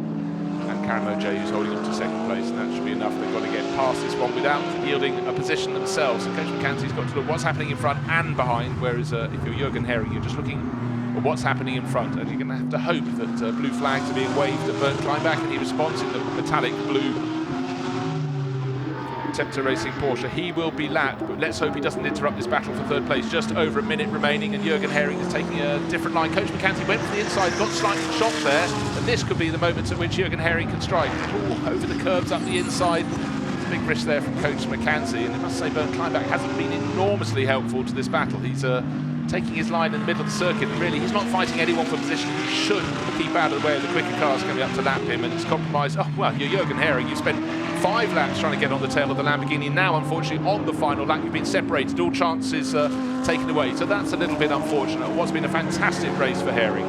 and Karamoje, who's holding on to 2nd place, and that should be enough. They've got to get past this one without yielding a position themselves. So Coach Mackenzie's got to look what's happening in front and behind, whereas if you're Jürgen Hering, you're just looking at what's happening in front, and you're going to have to hope that blue flags are being waved at Bernd Kleinbach, and he responds in the metallic blue Tempter Racing Porsche. He will be lapped, but let's hope he doesn't interrupt this battle for 3rd place. Just over a minute remaining, and Jürgen Hering is taking a different line. Coach Mackenzie went for the inside, got slightly shocked there, and this could be the moment at which Jürgen Hering can strike. Ooh, over the curbs, up the inside. It's a big risk there from Coach Mackenzie, and I must say Bernd Kleinbach hasn't been enormously helpful to this battle. He's taking his line in the middle of the circuit, and really he's not fighting anyone for position. He should keep out of the way of the quicker cars coming up to lap him, and it's compromised. Oh well, you're Jürgen Hering. You spent 5 laps trying to get on the tail of the Lamborghini. Now, unfortunately, on the final lap, you've been separated. All chances taken away. So that's a little bit unfortunate. What's been a fantastic race for Hering.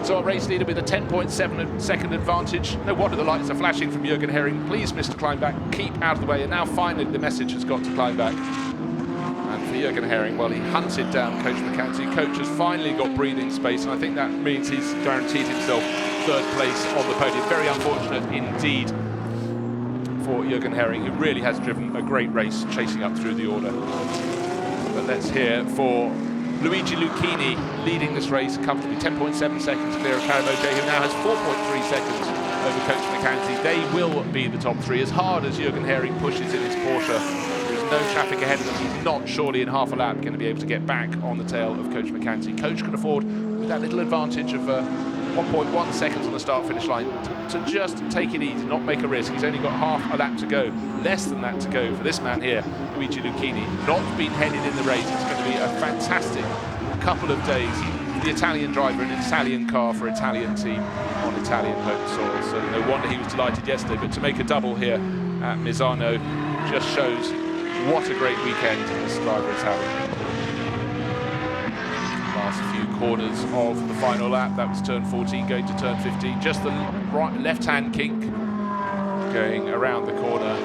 So our race leader with a 10.7 second advantage. No wonder the lights are flashing from Jürgen Hering. Please, Mr. Kleinbach, keep out of the way. And now finally the message has got to Kleinbach. And for Jürgen Hering, well, he hunted down Coach Mackenzie. Coach has finally got breathing space, and I think that means he's guaranteed himself 3rd place on the podium. Very unfortunate indeed for Jürgen Hering, who really has driven a great race chasing up through the order. But let's hear for Luigi Lucchini leading this race comfortably, 10.7 seconds clear of Karamoje, who now has 4.3 seconds over Coach Mackenzie. They will be the top 3 as hard as Jürgen Hering pushes in his Porsche. There's no traffic ahead of him. He's not surely in half a lap going to be able to get back on the tail of Coach Mackenzie. Coach can afford, with that little advantage of 1.1 seconds on the start-finish line, to just take it easy, not make a risk. He's only got half a lap to go, less than that to go for this man here, Luigi Lucchini. Not been headed in the race. It's going to be a fantastic couple of days. The Italian driver in an Italian car for Italian team on Italian home soil. So no wonder he was delighted yesterday. But to make a double here at Misano just shows what a great weekend this driver is having. Last few corners of the final lap. That was turn 14 going to turn 15. Just the left-hand kink going around the corner.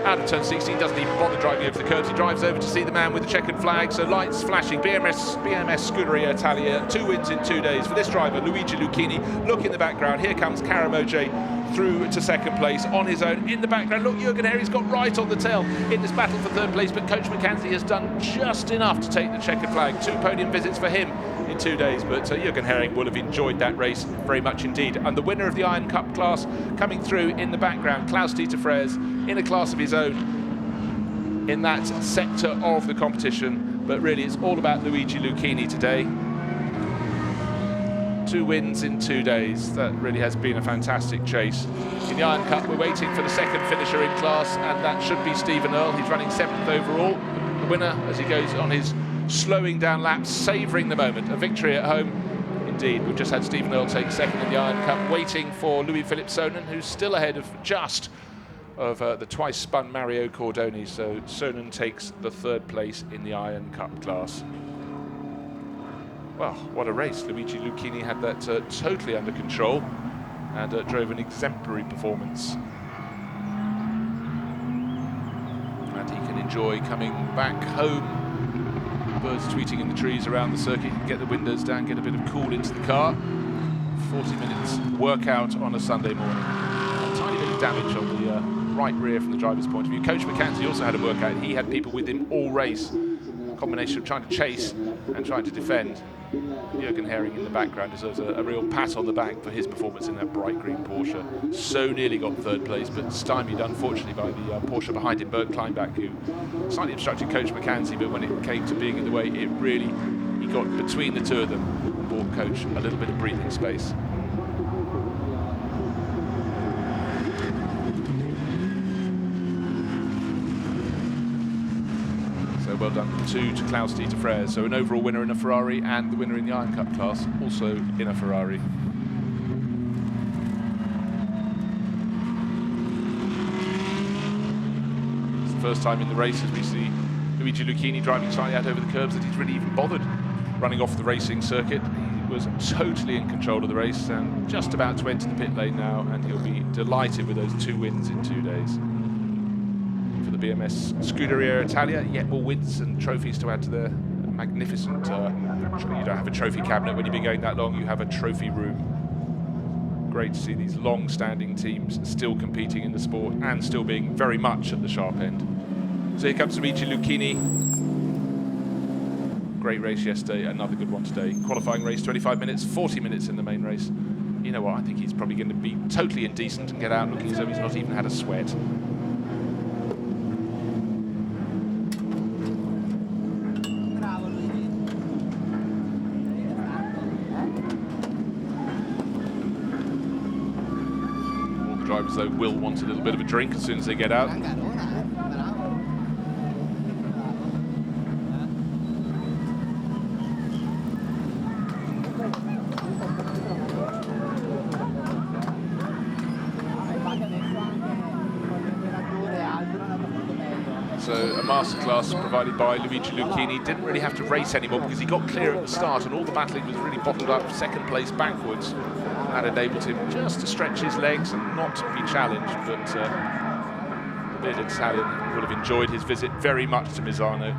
Out of turn 16, doesn't even bother driving over the curves. He drives over to see the man with the checkered flag. So lights flashing. BMS Scuderia Italia. 2 wins in 2 days for this driver, Luigi Lucchini. Look in the background. Here comes Karamoje through to 2nd place on his own. In the background, look, Jürgen Hering's got right on the tail in this battle for 3rd place, but Coach Mackenzie has done just enough to take the checkered flag. 2 podium visits for him in 2 days, but Jürgen Hering will have enjoyed that race very much indeed. And the winner of the Iron Cup class coming through in the background, Klaus Dieter Freers, in a class of his own in that sector of the competition. But really, it's all about Luigi Lucchini today. 2 wins in 2 days. That really has been a fantastic chase. In the Iron Cup, we're waiting for the 2nd finisher in class, and that should be Stephen Earle. He's running 7th overall. The winner, as he goes on his slowing down laps, savouring the moment. A victory at home. Indeed, we've just had Stephen Earle take 2nd in the Iron Cup, waiting for Louis-Philippe Sonnen, who's still ahead of just of the twice-spun Mario Cordoni. So Sonnen takes the 3rd place in the Iron Cup class. Well, what a race. Luigi Lucchini had that totally under control and drove an exemplary performance. And he can enjoy coming back home. Birds tweeting in the trees around the circuit. He can get the windows down, get a bit of cool into the car. 40 minutes workout on a Sunday morning. tiny bit of damage on the right rear from the driver's point of view. Coach Mackenzie also had a workout. He had people with him all race. A combination of trying to chase and trying to defend. Jürgen Herring in the background deserves a real pat on the back for his performance in that bright green Porsche. So nearly got third place, but stymied unfortunately by the Porsche behind him, Bernd Kleinbach, who slightly obstructed Coach Mackenzie, but when it came to being in the way, it really, he got between the two of them and bought Coach a little bit of breathing space. Well done to Klaus-Dieter Frères. So an overall winner in a Ferrari and the winner in the Iron Cup class, also in a Ferrari. It's the first time in the race as we see Luigi Lucchini driving slightly out over the curbs that he's really even bothered running off the racing circuit. He was totally in control of the race and just about to enter the pit lane now, and he'll be delighted with those 2 wins in 2 days. The BMS Scuderia Italia, yet more wins and trophies to add to their magnificent, you don't have a trophy cabinet when you've been going that long, you have a trophy room. Great to see these long-standing teams still competing in the sport and still being very much at the sharp end. So here comes Luigi Lucchini. Great race yesterday, another good one today. Qualifying race, 25 minutes, 40 minutes in the main race. You know what, I think he's probably going to be totally indecent and get out looking as though he's not even had a sweat. Drivers though will want a little bit of a drink as soon as they get out. So a masterclass provided by Luigi Lucchini. Didn't really have to race anymore because he got clear at the start and all the battling was really bottled up, second place backwards. That enabled him just to stretch his legs and not be challenged, but the bearded Italian would have enjoyed his visit very much to Misano.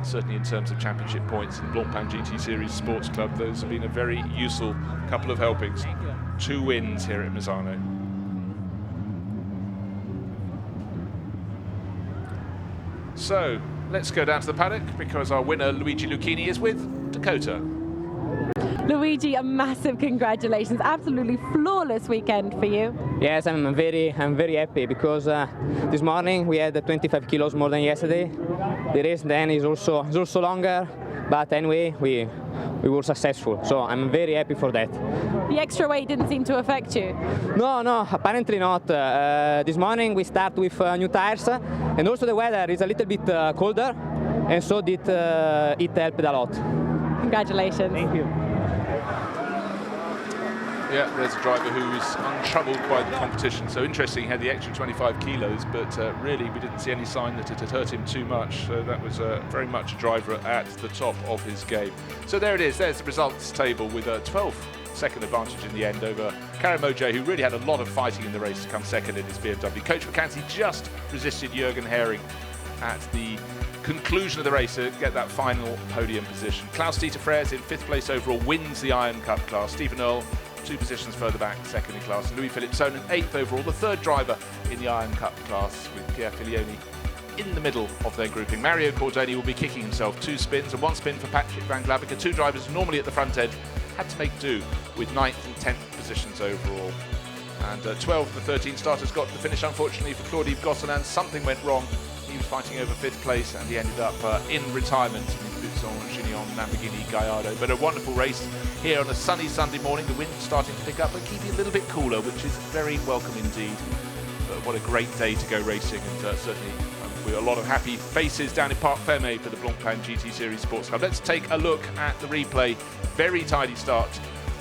Certainly in terms of championship points in Blancpain GT Series Sports Club, those have been a very useful couple of helpings. 2 wins here at Misano. So let's go down to the paddock because our winner Luigi Lucchini is with Dakota. Luigi, a massive congratulations. Absolutely flawless weekend for you. Yes, I'm very happy because this morning we had 25 kilos more than yesterday. The race then is also longer, but anyway, we were successful. So I'm very happy for that. The extra weight didn't seem to affect you? No, apparently not. This morning we start with new tires, and also the weather is a little bit colder, and so it helped a lot. Congratulations. Thank you. Yeah, there's a driver who's untroubled by the competition. So interesting, he had the extra 25 kilos, but really we didn't see any sign that it had hurt him too much. So that was very much a driver at the top of his game. So there it is, there's the results table with a 12-second advantage in the end over Karim Ojay, who really had a lot of fighting in the race to come second in his BMW. Coach Mackenzie just resisted Jürgen Herring at the conclusion of the race to get that final podium position. Klaus-Dieter Frères in 5th place overall wins the Iron Cup class. Stephen Earle 2 positions further back, second in class. Louis-Philippe Sonnen 8th overall, the 3rd driver in the Iron Cup class, with Pierre Filioni in the middle of their grouping. Mario Cordoni will be kicking himself 2 spins and 1 spin for Patrick Van Glavica. 2 drivers normally at the front end had to make do with 9th and 10th positions overall. And 12 of the 13 starters got to the finish, unfortunately for Claude-Yves Gosselin. Something went wrong. He was fighting over 5th place and he ended up in retirement in his Buisson Chignon Lamborghini Gallardo. But a wonderful race here on a sunny Sunday morning. The wind starting to pick up but keeping a little bit cooler, which is very welcome indeed. But what a great day to go racing, and certainly with a lot of happy faces down in Parc Fermé for the Blancpain GT Series Sports Club. Let's take a look at the replay. Very tidy start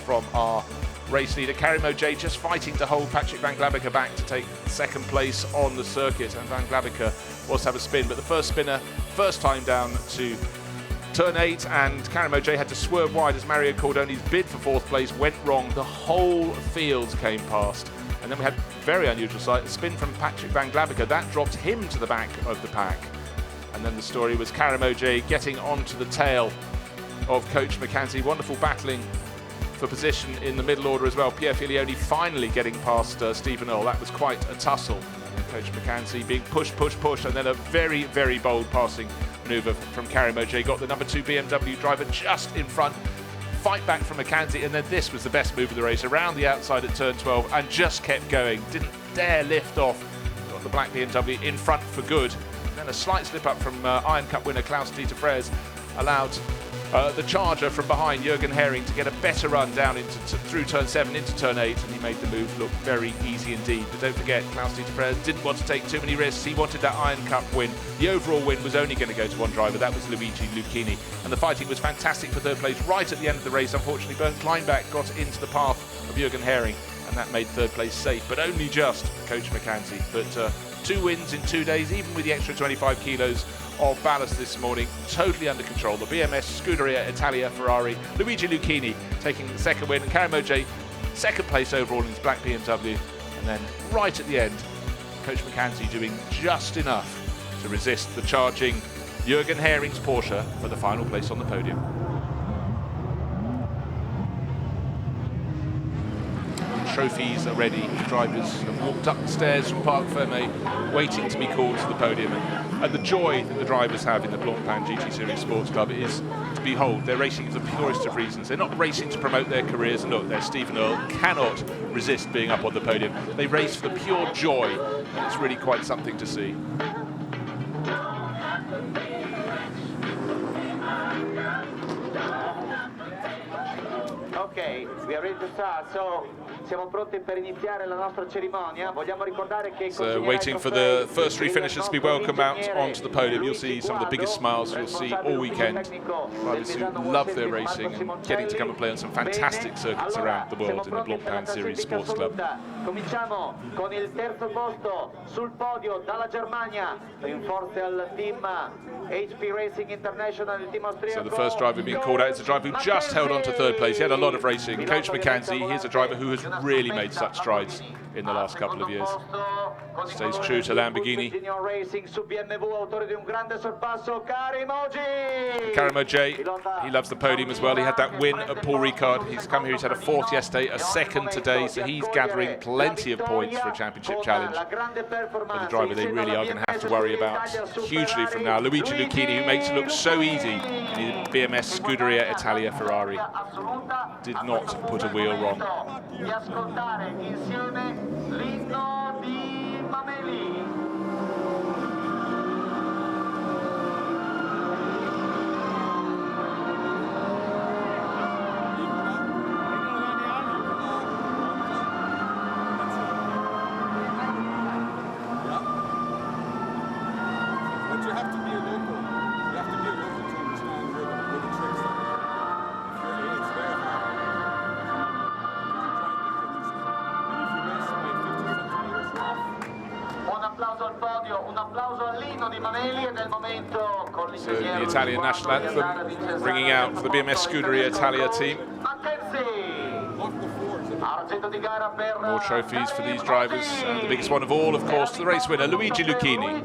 from our race leader. Karim Ojay just fighting to hold Patrick Van Glavica back to take 2nd place on the circuit, and Van Glavica was to have a spin, but the first spinner, first time down to turn 8, and Karim Ojay had to swerve wide as Mario Cordoni's bid for 4th place went wrong. The whole field came past, and then we had a very unusual sight, a spin from Patrick Van Glavica. That dropped him to the back of the pack, and then the story was Karim Ojay getting onto the tail of Coach Mackenzie. Wonderful battling for position in the middle order as well. Pierre Filioni finally getting past Stephen Earle. That was quite a tussle. And Coach McCanzy being pushed, and then a very, very bold passing manoeuvre from Karim Ojay. Got the number 2 BMW driver just in front. Fight back from McCanzy, and then this was the best move of the race, around the outside at turn 12 and just kept going. Didn't dare lift off. Got the black BMW in front for good. And then a slight slip up from Iron Cup winner Klaus-Dieter Freres allowed the charger from behind, Jürgen Hering, to get a better run down through turn 7 into turn 8, and he made the move look very easy indeed. But don't forget, Klaus-Dieter Freres didn't want to take too many risks. He wanted that Iron Cup win. The overall win was only going to go to one driver, that was Luigi Lucchini. And the fighting was fantastic for third place right at the end of the race. Unfortunately, Bernd Kleinbach got into the path of Jürgen Hering, and that made third place safe, but only just Coach McCanzy. But 2 wins in 2 days, even with the extra 25 kilos of ballast this morning, totally under control. The BMS Scuderia Italia Ferrari, Luigi Lucchini taking the second win, and Karim Ojay second place overall in his black BMW. And then right at the end, Coach McCanzy doing just enough to resist the charging Jürgen Hering's Porsche for the final place on the podium. Trophies are ready. The drivers have walked up the stairs from Parc Fermé, waiting to be called to the podium. And the joy that the drivers have in the Blancpain GT Series Sports Club is to behold. They're racing for the purest of reasons. They're not racing to promote their careers. And look, there's Stephen Earle, cannot resist being up on the podium. They race for the pure joy, and it's really quite something to see. Ok, we are ready to start, so siamo pronti per iniziare la nostra cerimonia. Vogliamo ricordare che so waiting for the first 3 finishers to be welcomed out onto the podium. You'll see some of the biggest smiles you'll see all weekend. Drivers who love their racing and getting to come and play on some fantastic circuits around the world in the Blancpain Series Sports Club. Cominciamo con il terzo posto sul podio dalla Germania, in forze al team HP Racing International, il team austriaco. So the first driver being called out is a driver who just held on to third place. He had a lot of racing. Coach McCanzy, here's a driver who has really made such strides in the last couple of years. Stays true to Lamborghini. Karim Ojay, he loves the podium as well. He had that win at Paul Ricard. He's come here, he's had a 4th yesterday, a 2nd today, so he's gathering plenty of points for a championship challenge. But the driver they really are going to have to worry about hugely from now, Luigi Lucchini, who makes it look so easy in the BMS Scuderia Italia Ferrari. Did not put a wheel wrong. L'inno di Mameli. But you have to be a local. You have to be a local to understand where the tricks are. It's very hard. Un applauso al podio, un applauso all'inno di Mameli, ed è il momento con So the Italian national anthem ringing out for the BMS Scuderia Italia team. More trophies for these drivers, and the biggest one of all, of course, the race winner, Luigi Lucchini.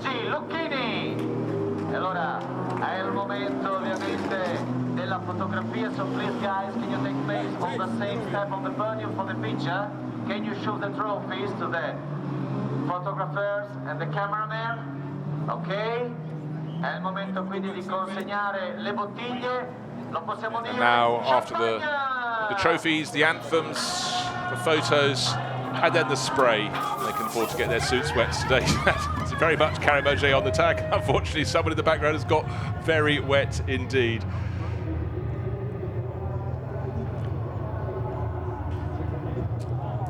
E allora è il momento ovviamente della fotografia, so please guys, can you take place on the same step on the podium for the picture? Can you show the trophies to the photographers and the cameraman? Ok? È il momento quindi di consegnare le bottiglie. Lo possiamo dire. And now, after the trophies, the anthems, the photos, and then the spray. They can afford to get their suits wet today. It's very much Karim Ojay on the tag. Unfortunately, someone in the background has got very wet indeed.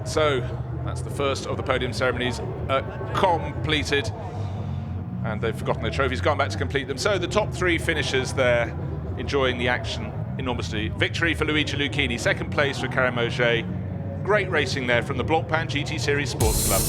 So that's the first of the podium ceremonies completed, and they've forgotten their trophies, gone back to complete them. So the top 3 finishers there, enjoying the action enormously. Victory for Luigi Lucchini, 2nd place for Karim Ojay. Great racing there from the Blancpain GT Series Sports Club.